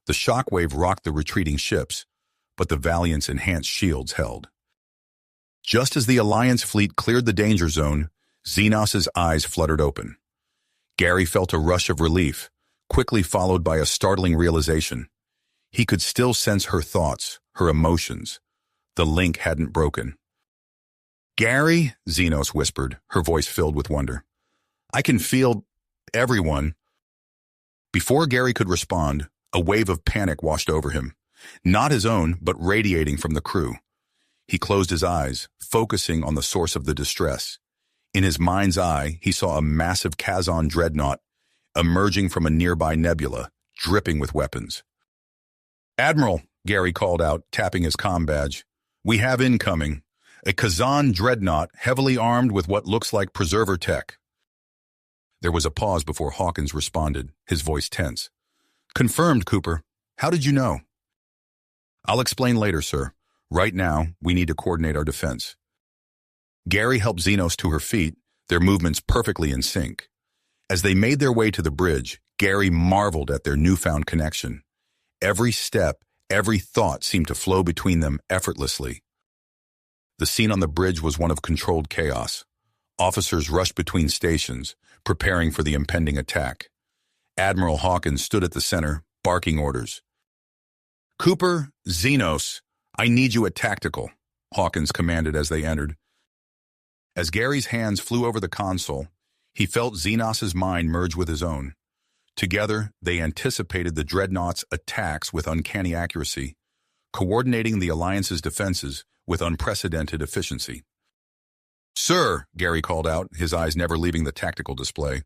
The shockwave rocked the retreating ships, but the Valiant's enhanced shields held. Just as the Alliance fleet cleared the danger zone, Xenos' eyes fluttered open. Gary felt a rush of relief, quickly followed by a startling realization. He could still sense her thoughts, her emotions. The link hadn't broken. "Gary," Xenos whispered, her voice filled with wonder. "I can feel everyone." Before Gary could respond, a wave of panic washed over him. Not his own, but radiating from the crew. He closed his eyes, focusing on the source of the distress. In his mind's eye, he saw a massive Kazon dreadnought emerging from a nearby nebula, dripping with weapons. "Admiral," Gary called out, tapping his comm badge. "We have incoming. A Kazon dreadnought heavily armed with what looks like preserver tech." There was a pause before Hawkins responded, his voice tense. "Confirmed, Cooper. How did you know?" "I'll explain later, sir. Right now, we need to coordinate our defense." Gary helped Xenos to her feet, their movements perfectly in sync. As they made their way to the bridge, Gary marveled at their newfound connection. Every step, every thought seemed to flow between them effortlessly. The scene on the bridge was one of controlled chaos. Officers rushed between stations, preparing for the impending attack. Admiral Hawkins stood at the center, barking orders. "Cooper, Xenos, I need you at tactical," Hawkins commanded as they entered. As Gary's hands flew over the console, he felt Xenos' mind merge with his own. Together, they anticipated the dreadnought's attacks with uncanny accuracy, coordinating the Alliance's defenses with unprecedented efficiency. "Sir," Gary called out, his eyes never leaving the tactical display,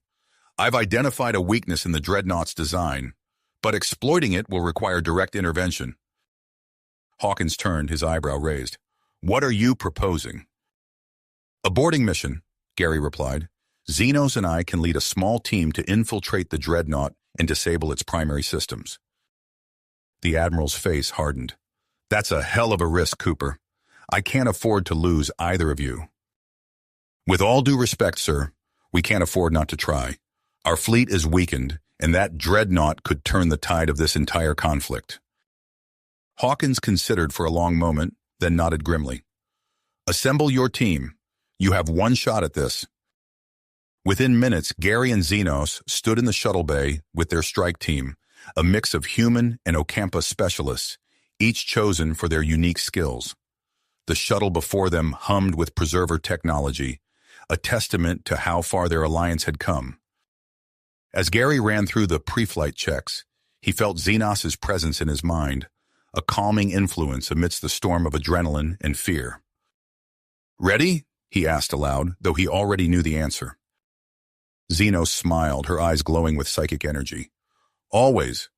"I've identified a weakness in the dreadnought's design, but exploiting it will require direct intervention." Hawkins turned, his eyebrow raised. "What are you proposing?" "A boarding mission," Gary replied. "Xenos and I can lead a small team to infiltrate the dreadnought and disable its primary systems." The Admiral's face hardened. "That's a hell of a risk, Cooper. I can't afford to lose either of you." "With all due respect, sir, we can't afford not to try. Our fleet is weakened, and that dreadnought could turn the tide of this entire conflict." Hawkins considered for a long moment, then nodded grimly. "Assemble your team. You have one shot at this." Within minutes, Gary and Xenos stood in the shuttle bay with their strike team, a mix of human and Ocampa specialists, each chosen for their unique skills. The shuttle before them hummed with preserver technology, a testament to how far their alliance had come. As Gary ran through the pre-flight checks, he felt Xenos' presence in his mind, a calming influence amidst the storm of adrenaline and fear. "Ready?" he asked aloud, though he already knew the answer. Xenos smiled, her eyes glowing with psychic energy. "Always."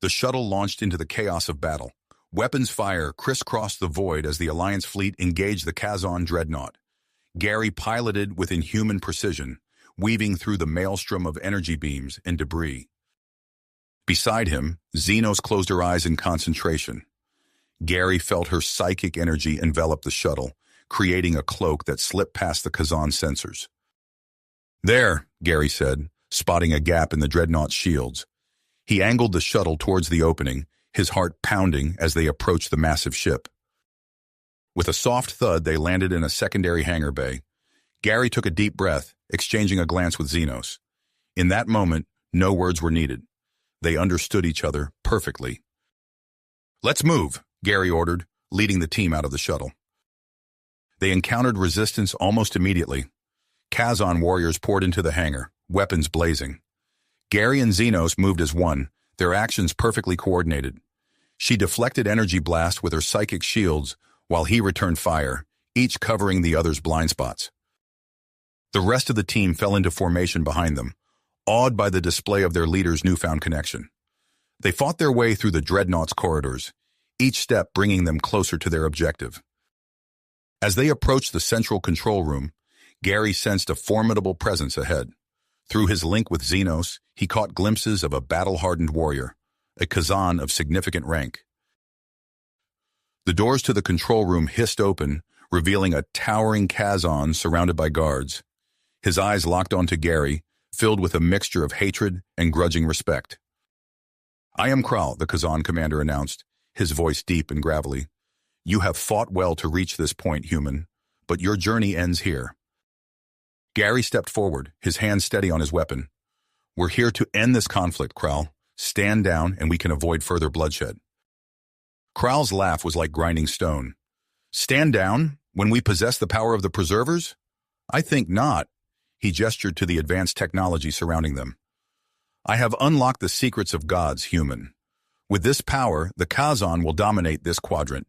The shuttle launched into the chaos of battle. Weapons fire crisscrossed the void as the Alliance fleet engaged the Kazon dreadnought. Gary piloted with inhuman precision, weaving through the maelstrom of energy beams and debris. Beside him, Xenos closed her eyes in concentration. Gary felt her psychic energy envelop the shuttle, creating a cloak that slipped past the Kazon sensors. "There," Gary said, spotting a gap in the dreadnought's shields. He angled the shuttle towards the opening, his heart pounding as they approached the massive ship. With a soft thud, they landed in a secondary hangar bay. Gary took a deep breath, exchanging a glance with Xenos. In that moment, no words were needed. They understood each other perfectly. "Let's move," Gary ordered, leading the team out of the shuttle. They encountered resistance almost immediately. Kazon warriors poured into the hangar, weapons blazing. Gary and Xenos moved as one, their actions perfectly coordinated. She deflected energy blasts with her psychic shields, while he returned fire, each covering the other's blind spots. The rest of the team fell into formation behind them, awed by the display of their leader's newfound connection. They fought their way through the Dreadnought's corridors, each step bringing them closer to their objective. As they approached the central control room, Gary sensed a formidable presence ahead. Through his link with Xenos, he caught glimpses of a battle-hardened warrior, a Kazan of significant rank. The doors to the control room hissed open, revealing a towering Kazan surrounded by guards. His eyes locked onto Gary, filled with a mixture of hatred and grudging respect. "I am Kral," the Kazan commander announced, his voice deep and gravelly. "You have fought well to reach this point, human, but your journey ends here." Gary stepped forward, his hand steady on his weapon. "We're here to end this conflict, Kral. Stand down and we can avoid further bloodshed." Kral's laugh was like grinding stone. "Stand down when we possess the power of the Preservers? I think not." He gestured to the advanced technology surrounding them. "I have unlocked the secrets of gods, human. With this power, the Kazan will dominate this quadrant."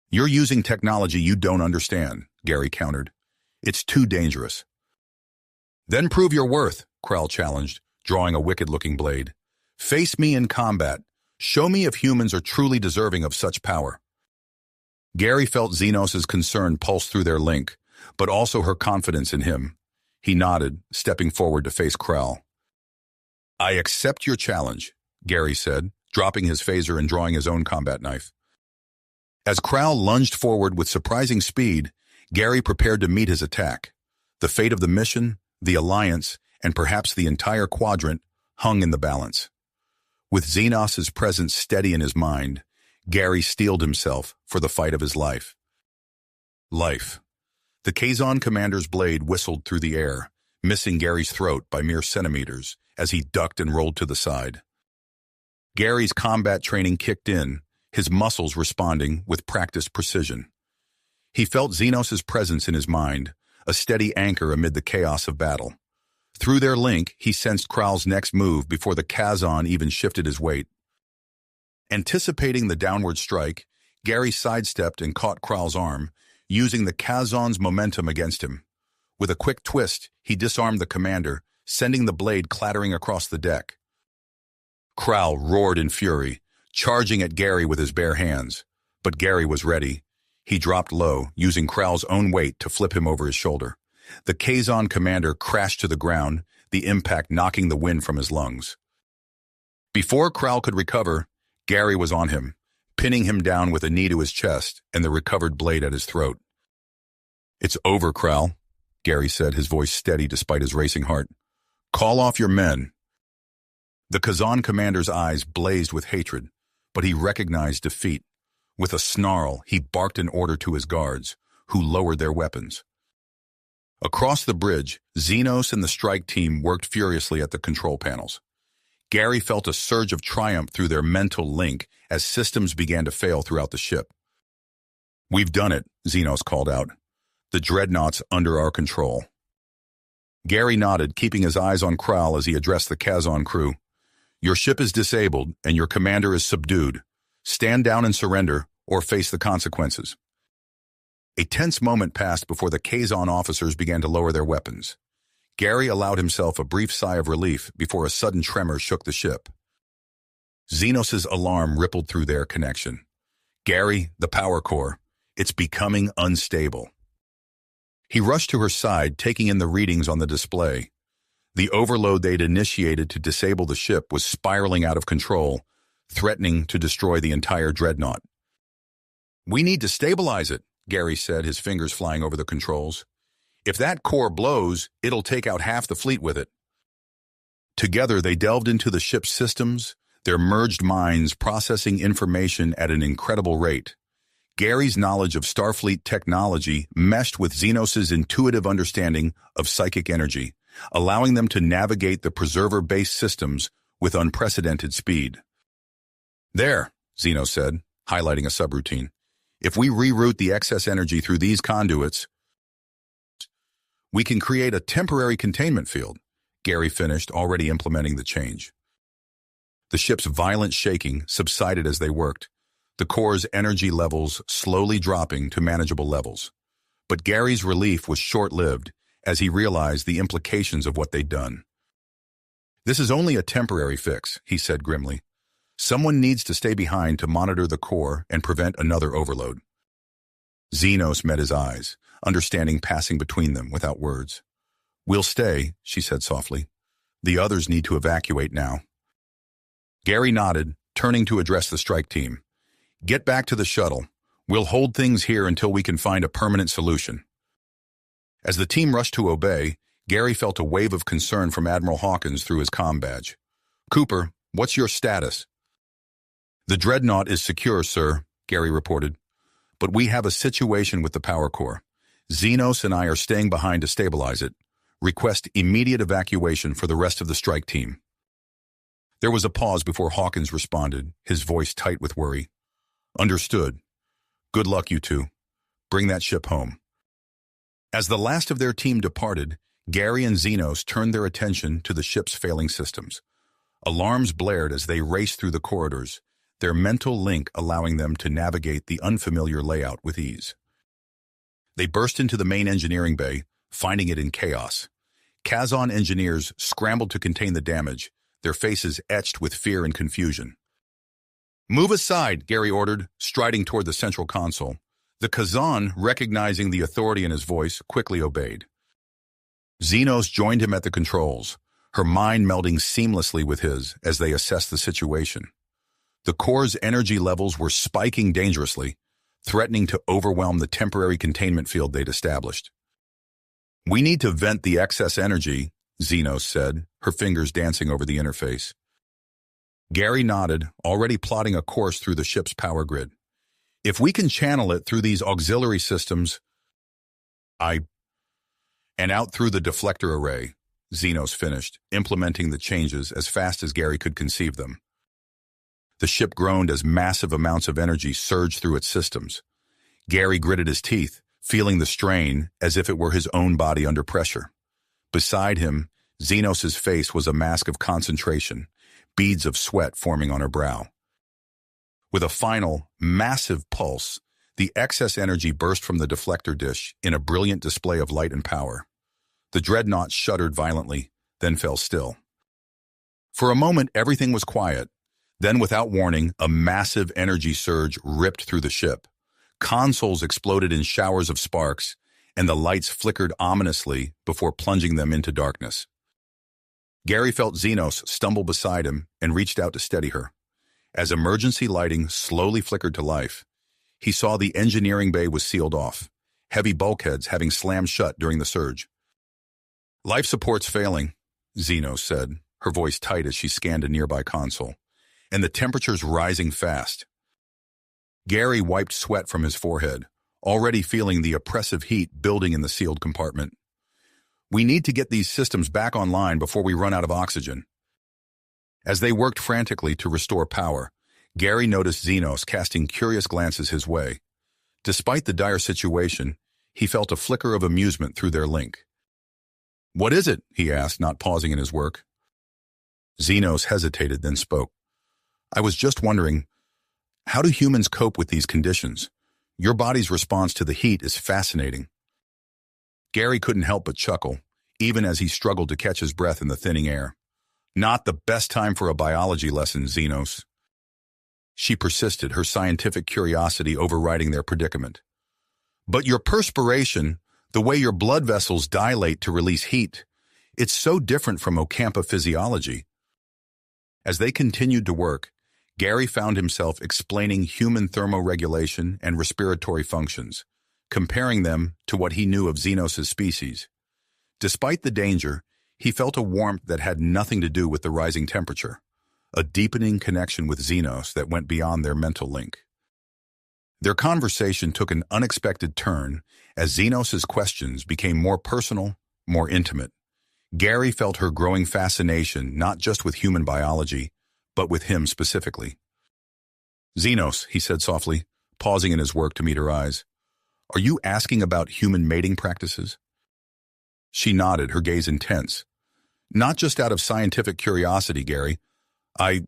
"You're using technology you don't understand," Gary countered. "It's too dangerous." "Then prove your worth," Kral challenged, drawing a wicked-looking blade. "Face me in combat. Show me if humans are truly deserving of such power." Gary felt Xenos' concern pulse through their link, but also her confidence in him. He nodded, stepping forward to face Kral. "I accept your challenge," Gary said, dropping his phaser and drawing his own combat knife. As Kral lunged forward with surprising speed, Gary prepared to meet his attack. The fate of the mission, the Alliance, and perhaps the entire quadrant hung in the balance. With Xenos' presence steady in his mind, Gary steeled himself for the fight of his life. The Kazon commander's blade whistled through the air, missing Gary's throat by mere centimeters as he ducked and rolled to the side. Gary's combat training kicked in, his muscles responding with practiced precision. He felt Xenos' presence in his mind, a steady anchor amid the chaos of battle. Through their link, he sensed Kral's next move before the Kazan even shifted his weight. Anticipating the downward strike, Gary sidestepped and caught Kral's arm, using the Kazan's momentum against him. With a quick twist, he disarmed the commander, sending the blade clattering across the deck. Kral roared in fury, charging at Gary with his bare hands. But Gary was ready. He dropped low, using Kral's own weight to flip him over his shoulder. The Kazon commander crashed to the ground, the impact knocking the wind from his lungs. Before Kral could recover, Gary was on him, pinning him down with a knee to his chest and the recovered blade at his throat. "It's over, Kral," Gary said, his voice steady despite his racing heart. "Call off your men." The Kazan commander's eyes blazed with hatred, but he recognized defeat. With a snarl, he barked an order to his guards, who lowered their weapons. Across the bridge, Xenos and the strike team worked furiously at the control panels. Gary felt a surge of triumph through their mental link as systems began to fail throughout the ship. "We've done it," Xenos called out. "The Dreadnought's under our control." Gary nodded, keeping his eyes on Kral as he addressed the Kazan crew. "Your ship is disabled, and your commander is subdued. Stand down and surrender, or face the consequences." A tense moment passed before the Kazan officers began to lower their weapons. Gary allowed himself a brief sigh of relief before a sudden tremor shook the ship. Xenos' alarm rippled through their connection. "Gary, the power core. It's becoming unstable." He rushed to her side, taking in the readings on the display. The overload they'd initiated to disable the ship was spiraling out of control, threatening to destroy the entire Dreadnought. "We need to stabilize it," Gary said, his fingers flying over the controls. "If that core blows, it'll take out half the fleet with it." Together, they delved into the ship's systems, their merged minds processing information at an incredible rate. Gary's knowledge of Starfleet technology meshed with Xenos' intuitive understanding of psychic energy, allowing them to navigate the preserver-based systems with unprecedented speed. "There," Xenos said, highlighting a subroutine. "If we reroute the excess energy through these conduits, we can create a temporary containment field." Gary finished, already implementing the change. The ship's violent shaking subsided as they worked, the core's energy levels slowly dropping to manageable levels. But Gary's relief was short-lived as he realized the implications of what they'd done. "This is only a temporary fix," he said grimly. "Someone needs to stay behind to monitor the core and prevent another overload." Xenos met his eyes, understanding passing between them without words. "We'll stay," she said softly. "The others need to evacuate now." Gary nodded, turning to address the strike team. "Get back to the shuttle. We'll hold things here until we can find a permanent solution." As the team rushed to obey, Gary felt a wave of concern from Admiral Hawkins through his comm badge. "Cooper, what's your status?" "The dreadnought is secure, sir," Gary reported. "But we have a situation with the power core. Xenos and I are staying behind to stabilize it. Request immediate evacuation for the rest of the strike team." There was a pause before Hawkins responded, his voice tight with worry. "Understood. Good luck, you two. Bring that ship home." As the last of their team departed, Gary and Xenos turned their attention to the ship's failing systems. Alarms blared as they raced through the corridors, their mental link allowing them to navigate the unfamiliar layout with ease. They burst into the main engineering bay, finding it in chaos. Kazon engineers scrambled to contain the damage, their faces etched with fear and confusion. "Move aside," Gary ordered, striding toward the central console. The Kazan, recognizing the authority in his voice, quickly obeyed. Xenos joined him at the controls, her mind melding seamlessly with his as they assessed the situation. The core's energy levels were spiking dangerously, threatening to overwhelm the temporary containment field they'd established. "We need to vent the excess energy," Xenos said, her fingers dancing over the interface. Gary nodded, already plotting a course through the ship's power grid. "If we can channel it through these auxiliary systems, and out through the deflector array," Xenos finished, implementing the changes as fast as Gary could conceive them. The ship groaned as massive amounts of energy surged through its systems. Gary gritted his teeth, feeling the strain as if it were his own body under pressure. Beside him, Xenos' face was a mask of concentration, beads of sweat forming on her brow. With a final, massive pulse, the excess energy burst from the deflector dish in a brilliant display of light and power. The dreadnought shuddered violently, then fell still. For a moment, everything was quiet. Then, without warning, a massive energy surge ripped through the ship. Consoles exploded in showers of sparks, and the lights flickered ominously before plunging them into darkness. Gary felt Xenos stumble beside him and reached out to steady her. As emergency lighting slowly flickered to life, he saw the engineering bay was sealed off, heavy bulkheads having slammed shut during the surge. "Life support's failing," Xenos said, her voice tight as she scanned a nearby console, "and the temperature's rising fast." Gary wiped sweat from his forehead, already feeling the oppressive heat building in the sealed compartment. "We need to get these systems back online before we run out of oxygen." As they worked frantically to restore power, Gary noticed Xenos casting curious glances his way. Despite the dire situation, he felt a flicker of amusement through their link. "What is it?" he asked, not pausing in his work. Xenos hesitated, then spoke. "I was just wondering, how do humans cope with these conditions? Your body's response to the heat is fascinating." Gary couldn't help but chuckle, even as he struggled to catch his breath in the thinning air. "Not the best time for a biology lesson, Xenos." She persisted, her scientific curiosity overriding their predicament. "But your perspiration, the way your blood vessels dilate to release heat, it's so different from Ocampa physiology." As they continued to work, Gary found himself explaining human thermoregulation and respiratory functions, comparing them to what he knew of Xenos' species. Despite the danger, he felt a warmth that had nothing to do with the rising temperature. a deepening connection with Xenos that went beyond their mental link. Their conversation took an unexpected turn as Xenos' questions became more personal, more intimate. Gary felt her growing fascination not just with human biology, but with him specifically. "Xenos," he said softly, pausing in his work to meet her eyes, "are you asking about human mating practices?" She nodded, her gaze intense. "Not just out of scientific curiosity, Gary. I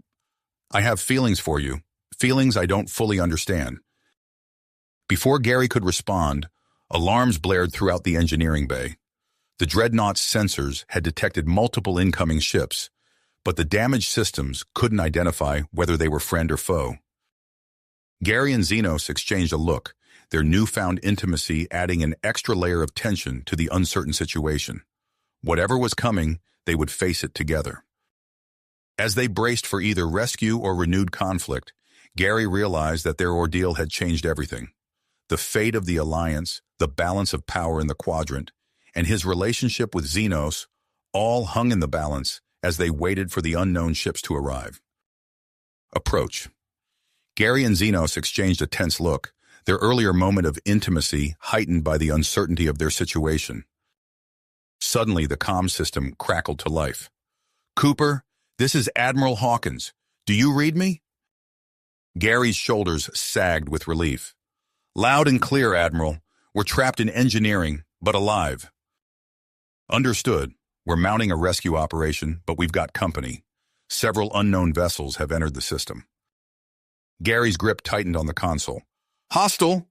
have feelings for you, feelings I don't fully understand." Before Gary could respond, alarms blared throughout the engineering bay. The Dreadnought's sensors had detected multiple incoming ships, but the damaged systems couldn't identify whether they were friend or foe. Gary and Xenos exchanged a look, their newfound intimacy adding an extra layer of tension to the uncertain situation. Whatever was coming, they would face it together. As they braced for either rescue or renewed conflict, Gary realized that their ordeal had changed everything. The fate of the Alliance, the balance of power in the quadrant, and his relationship with Xenos all hung in the balance as they waited for the unknown ships to arrive. Approach. Gary and Xenos exchanged a tense look, their earlier moment of intimacy heightened by the uncertainty of their situation. Suddenly, the comm system crackled to life. "Cooper, this is Admiral Hawkins. Do you read me?" Gary's shoulders sagged with relief. "Loud and clear, Admiral. We're trapped in engineering, but alive." "Understood. We're mounting a rescue operation, but we've got company. Several unknown vessels have entered the system." Gary's grip tightened on the console. "Hostile?"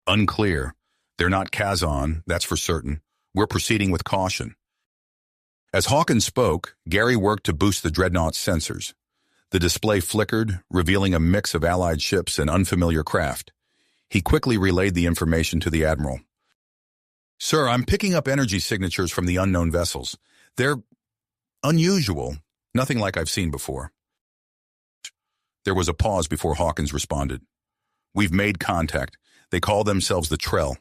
"Unclear. They're not Kazon, that's for certain. We're proceeding with caution." As Hawkins spoke, Gary worked to boost the Dreadnought's sensors. The display flickered, revealing a mix of allied ships and unfamiliar craft. He quickly relayed the information to the Admiral. "Sir, I'm picking up energy signatures from the unknown vessels. They're unusual, nothing like I've seen before." There was a pause before Hawkins responded. "We've made contact. They call themselves the Trell,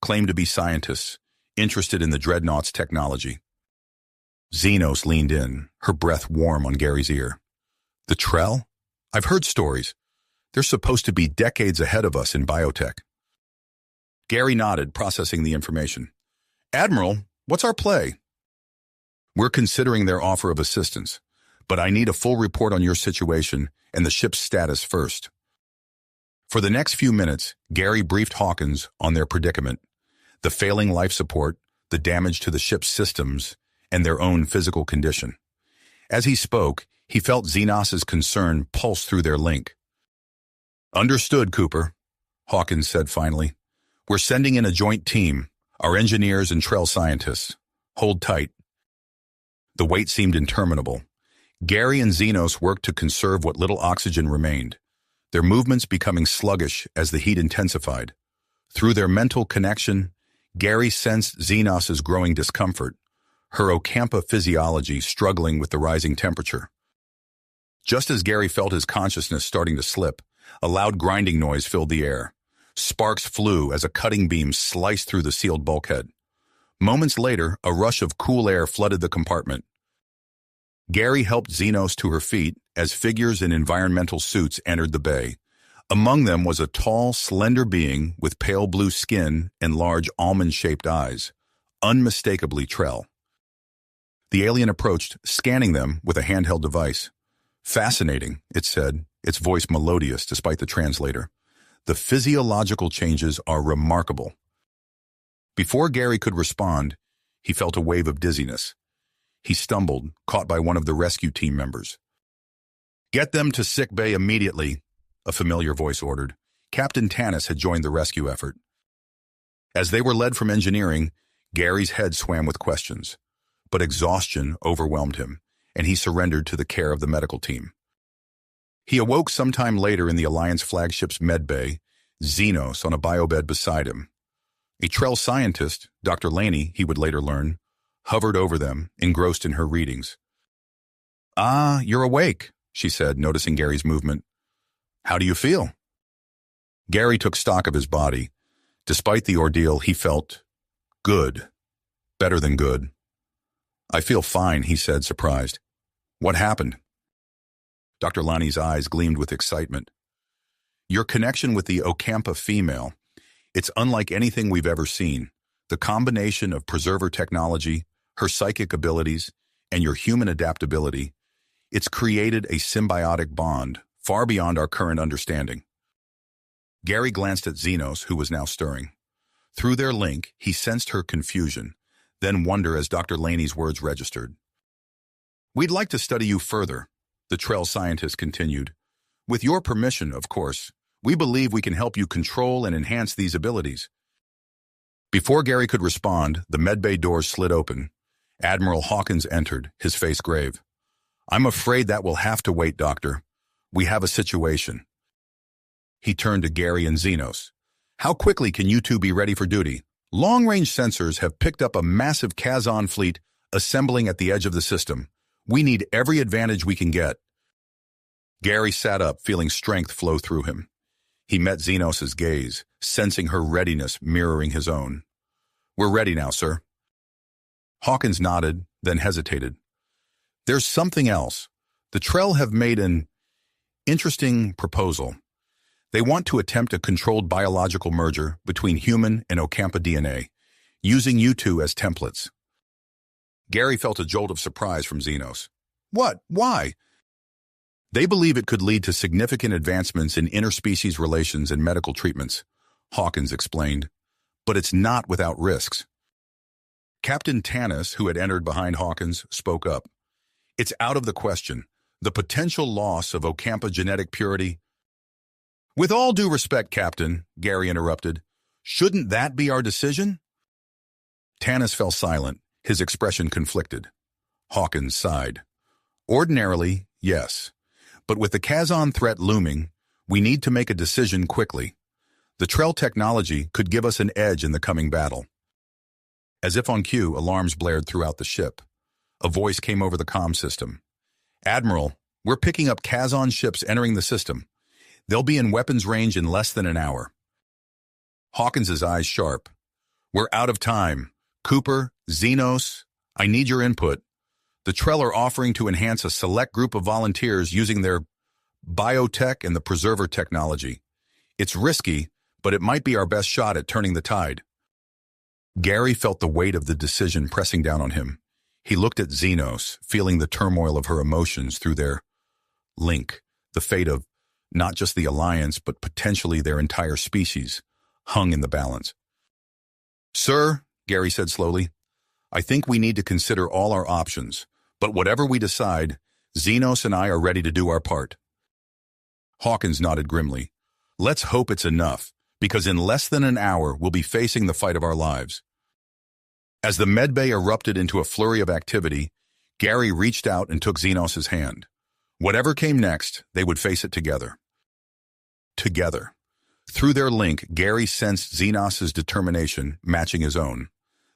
claim to be scientists, interested in the Dreadnought's technology." Xenos leaned in, her breath warm on Gary's ear. "The Trell? I've heard stories. They're supposed to be decades ahead of us in biotech." Gary nodded, processing the information. "Admiral, what's our play?" "We're considering their offer of assistance, but I need a full report on your situation and the ship's status first." For the next few minutes, Gary briefed Hawkins on their predicament, the failing life support, the damage to the ship's systems, and their own physical condition. As he spoke, he felt Xenos' concern pulse through their link. "Understood, Cooper," Hawkins said finally. "We're sending in a joint team, our engineers and Trell scientists. Hold tight." The wait seemed interminable. Gary and Xenos worked to conserve what little oxygen remained, their movements becoming sluggish as the heat intensified. Through their mental connection, Gary sensed Xenos' growing discomfort, her Ocampa physiology struggling with the rising temperature. Just as Gary felt his consciousness starting to slip, a loud grinding noise filled the air. Sparks flew as a cutting beam sliced through the sealed bulkhead. Moments later, a rush of cool air flooded the compartment. Gary helped Xenos to her feet as figures in environmental suits entered the bay. Among them was a tall, slender being with pale blue skin and large almond-shaped eyes, unmistakably Trell. The alien approached, scanning them with a handheld device. "Fascinating," it said, its voice melodious despite the translator. "The physiological changes are remarkable." Before Gary could respond, he felt a wave of dizziness. He stumbled, caught by one of the rescue team members. "Get them to sick bay immediately," a familiar voice ordered. Captain Tanis had joined the rescue effort. As they were led from engineering, Gary's head swam with questions. But exhaustion overwhelmed him, and he surrendered to the care of the medical team. He awoke sometime later in the Alliance flagship's medbay, Xenos on a biobed beside him. A Trell scientist, Dr. Laney, he would later learn, hovered over them, engrossed in her readings. "Ah, you're awake," she said, noticing Gary's movement. "How do you feel?" Gary took stock of his body. Despite the ordeal, he felt good. Better than good. "I feel fine," he said, surprised. "What happened?" Dr. Lani's eyes gleamed with excitement. Your connection with the Ocampa female, it's unlike anything we've ever seen. The combination of preserver technology, her psychic abilities, and your human adaptability, it's created a symbiotic bond far beyond our current understanding. Gary glanced at Xenos, who was now stirring. Through their link, he sensed her confusion, then wonder as Dr. Laney's words registered. We'd like to study you further, the Trell scientist continued. With your permission, of course, we believe we can help you control and enhance these abilities. Before Gary could respond, the medbay doors slid open. Admiral Hawkins entered, his face grave. I'm afraid that will have to wait, Doctor. We have a situation. He turned to Gary and Xenos. How quickly can you two be ready for duty? Long-range sensors have picked up a massive Kazon fleet assembling at the edge of the system. We need every advantage we can get. Gary sat up, feeling strength flow through him. He met Xenos' gaze, sensing her readiness mirroring his own. We're ready now, sir. Hawkins nodded, then hesitated. There's something else. The Trell have made an interesting proposal. They want to attempt a controlled biological merger between human and Ocampa DNA, using you two as templates. Gary felt a jolt of surprise from Xenos. What? Why? They believe it could lead to significant advancements in interspecies relations and medical treatments, Hawkins explained. But it's not without risks. Captain Tanis, who had entered behind Hawkins, spoke up. It's out of the question. The potential loss of Ocampa genetic purity. With all due respect, Captain, Gary interrupted, shouldn't that be our decision? Tanis fell silent, his expression conflicted. Hawkins sighed. Ordinarily, yes. But with the Kazon threat looming, we need to make a decision quickly. The Trell technology could give us an edge in the coming battle. As if on cue, alarms blared throughout the ship. A voice came over the comm system. Admiral, we're picking up Kazon ships entering the system. They'll be in weapons range in less than an hour. Hawkins' eyes sharp. We're out of time. Cooper, Xenos, I need your input. The Trell are offering to enhance a select group of volunteers using their biotech and the preserver technology. It's risky, but it might be our best shot at turning the tide. Gary felt the weight of the decision pressing down on him. He looked at Xenos, feeling the turmoil of her emotions through their link. The fate of not just the Alliance, but potentially their entire species, hung in the balance. Sir, Gary said slowly, I think we need to consider all our options, but whatever we decide, Xenos and I are ready to do our part. Hawkins nodded grimly. Let's hope it's enough, because in less than an hour we'll be facing the fight of our lives. As the medbay erupted into a flurry of activity, Gary reached out and took Xenos' hand. Whatever came next, they would face it together. Together. Through their link, Gary sensed Xenos' determination matching his own.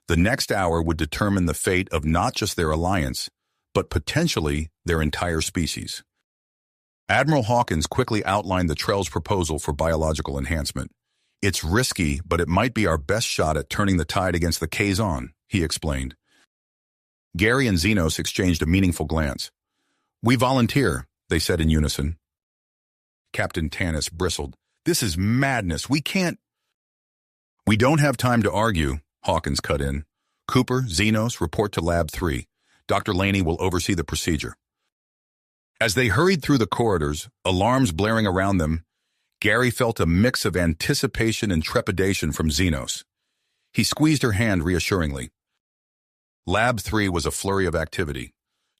The next hour would determine the fate of not just their alliance, but potentially their entire species. Admiral Hawkins quickly outlined the Trell's proposal for biological enhancement. It's risky, but it might be our best shot at turning the tide against the Kazon, he explained. Gary and Xenos exchanged a meaningful glance. We volunteer, they said in unison. Captain Tanis bristled. This is madness. We don't have time to argue, Hawkins cut in. Cooper, Xenos, report to Lab 3. Dr. Laney will oversee the procedure. As they hurried through the corridors, alarms blaring around them, Gary felt a mix of anticipation and trepidation from Xenos. He squeezed her hand reassuringly. Lab 3 was a flurry of activity.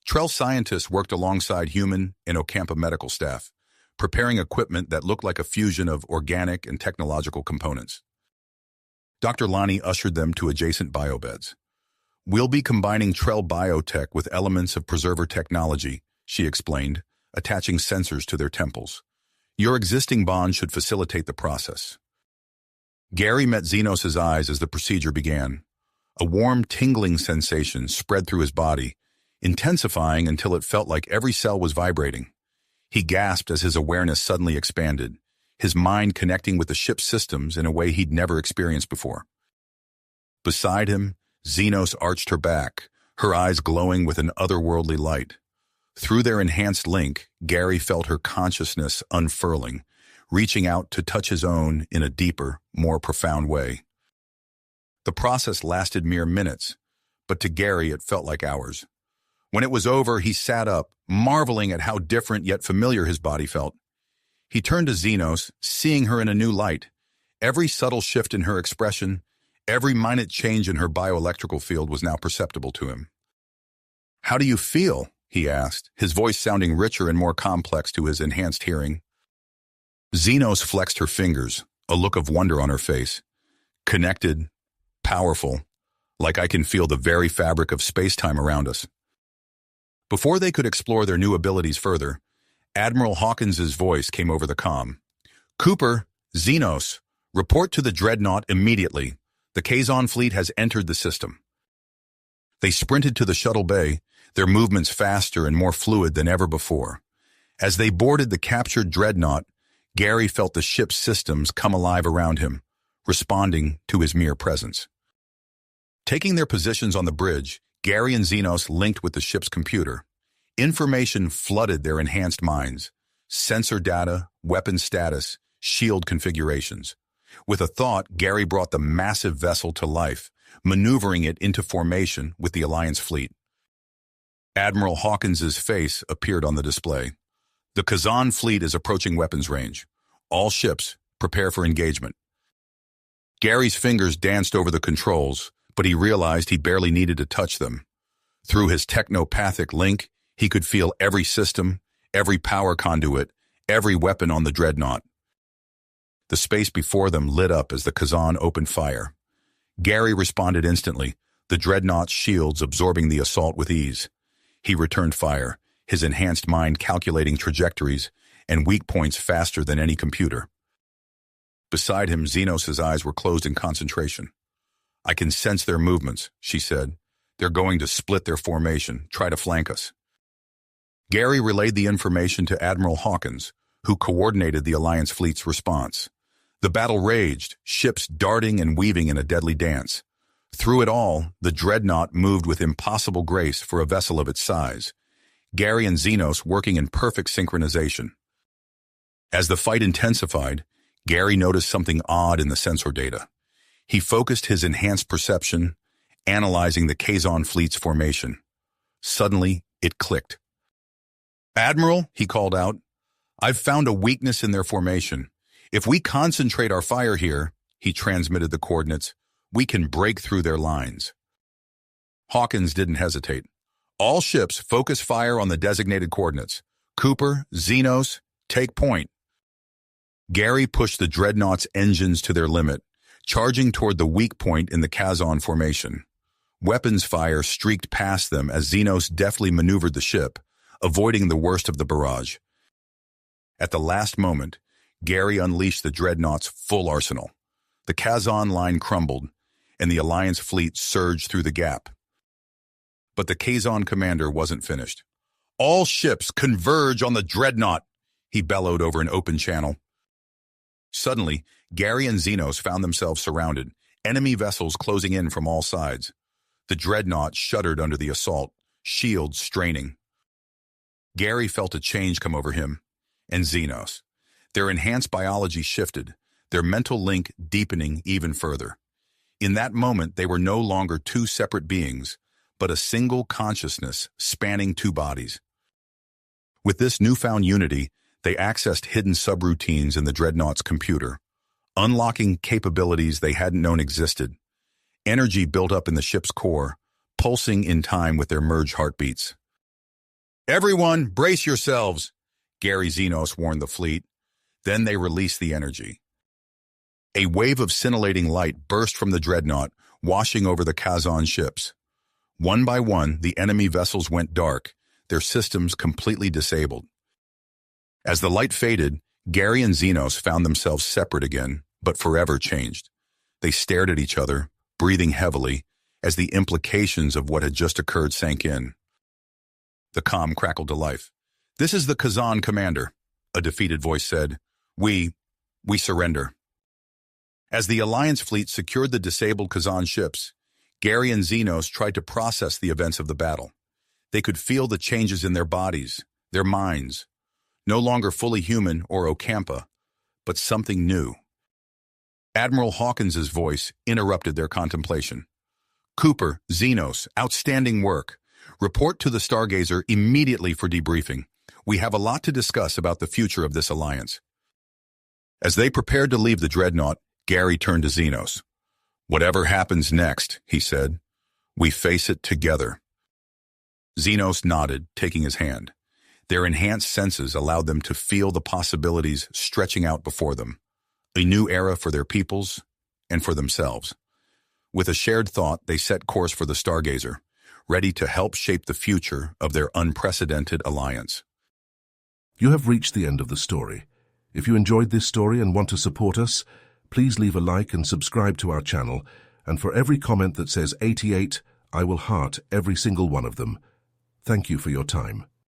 Trell scientists worked alongside human and Ocampa medical staff, preparing equipment that looked like a fusion of organic and technological components. Dr. Lani ushered them to adjacent biobeds. We'll be combining Trell biotech with elements of preserver technology, she explained, attaching sensors to their temples. Your existing bond should facilitate the process. Gary met Xenos' eyes as the procedure began. A warm, tingling sensation spread through his body, intensifying until it felt like every cell was vibrating. He gasped as his awareness suddenly expanded, his mind connecting with the ship's systems in a way he'd never experienced before. Beside him, Xenos arched her back, her eyes glowing with an otherworldly light. Through their enhanced link, Gary felt her consciousness unfurling, reaching out to touch his own in a deeper, more profound way. The process lasted mere minutes, but to Gary it felt like hours. When it was over, he sat up, marveling at how different yet familiar his body felt. He turned to Xenos, seeing her in a new light. Every subtle shift in her expression, every minute change in her bioelectrical field was now perceptible to him. "How do you feel?" he asked, his voice sounding richer and more complex to his enhanced hearing. Xenos flexed her fingers, a look of wonder on her face. "Connected, powerful, like I can feel the very fabric of space-time around us." Before they could explore their new abilities further, Admiral Hawkins's voice came over the comm. "Cooper, Xenos, report to the Dreadnought immediately. The Kazon fleet has entered the system." They sprinted to the shuttle bay, their movements faster and more fluid than ever before. As they boarded the captured Dreadnought, Gary felt the ship's systems come alive around him, responding to his mere presence. Taking their positions on the bridge, Gary and Xenos linked with the ship's computer. Information flooded their enhanced minds: sensor data, weapon status, shield configurations. With a thought, Gary brought the massive vessel to life, maneuvering it into formation with the Alliance fleet. Admiral Hawkins's face appeared on the display. "The Kazan fleet is approaching weapons range. All ships, prepare for engagement." Gary's fingers danced over the controls, but he realized he barely needed to touch them. Through his technopathic link, he could feel every system, every power conduit, every weapon on the Dreadnought. The space before them lit up as the Kazan opened fire. Gary responded instantly, the Dreadnought's shields absorbing the assault with ease. He returned fire, his enhanced mind calculating trajectories and weak points faster than any computer. Beside him, Xenos' eyes were closed in concentration. "I can sense their movements," she said. "They're going to split their formation, try to flank us." Gary relayed the information to Admiral Hawkins, who coordinated the Alliance fleet's response. The battle raged, ships darting and weaving in a deadly dance. Through it all, the Dreadnought moved with impossible grace for a vessel of its size, Gary and Xenos working in perfect synchronization. As the fight intensified, Gary noticed something odd in the sensor data. He focused his enhanced perception, analyzing the Kazon fleet's formation. Suddenly, it clicked. "Admiral," he called out, "I've found a weakness in their formation. If we concentrate our fire here," he transmitted the coordinates, "we can break through their lines." Hawkins didn't hesitate. "All ships focus fire on the designated coordinates. Cooper, Xenos, take point." Gary pushed the Dreadnought's engines to their limit, charging toward the weak point in the Kazon formation. Weapons fire streaked past them as Xenos deftly maneuvered the ship, avoiding the worst of the barrage. At the last moment, Gary unleashed the Dreadnought's full arsenal. The Kazon line crumbled, and the Alliance fleet surged through the gap. But the Kazon commander wasn't finished. "All ships converge on the Dreadnought," he bellowed over an open channel. Suddenly, Gary and Xenos found themselves surrounded, enemy vessels closing in from all sides. The Dreadnought shuddered under the assault, shields straining. Gary felt a change come over him, and Xenos. Their enhanced biology shifted, their mental link deepening even further. In that moment, they were no longer two separate beings, but a single consciousness spanning two bodies. With this newfound unity, they accessed hidden subroutines in the Dreadnought's computer, unlocking capabilities they hadn't known existed. Energy built up in the ship's core, pulsing in time with their merged heartbeats. "Everyone, brace yourselves," Gary Xenos warned the fleet. Then they released the energy. A wave of scintillating light burst from the Dreadnought, washing over the Kazon ships. One by one, the enemy vessels went dark, their systems completely disabled. As the light faded, Gary and Xenos found themselves separate again, but forever changed. They stared at each other, breathing heavily, as the implications of what had just occurred sank in. The comm crackled to life. "This is the Kazan commander," a defeated voice said. We surrender." As the Alliance fleet secured the disabled Kazan ships, Gary and Xenos tried to process the events of the battle. They could feel the changes in their bodies, their minds, no longer fully human or Ocampa, but something new. Admiral Hawkins's voice interrupted their contemplation. Cooper, Xenos, outstanding work. Report to the Stargazer immediately for debriefing. We have a lot to discuss about the future of this alliance. As they prepared to leave the dreadnought, Gary turned to Xenos. Whatever happens next, he said, we face it together. Xenos nodded, taking his hand. Their enhanced senses allowed them to feel the possibilities stretching out before them. A new era for their peoples and for themselves. With a shared thought, they set course for the Stargazer, ready to help shape the future of their unprecedented alliance. You have reached the end of the story. If you enjoyed this story and want to support us, please leave a like and subscribe to our channel, and for every comment that says 88, I will heart every single one of them. Thank you for your time.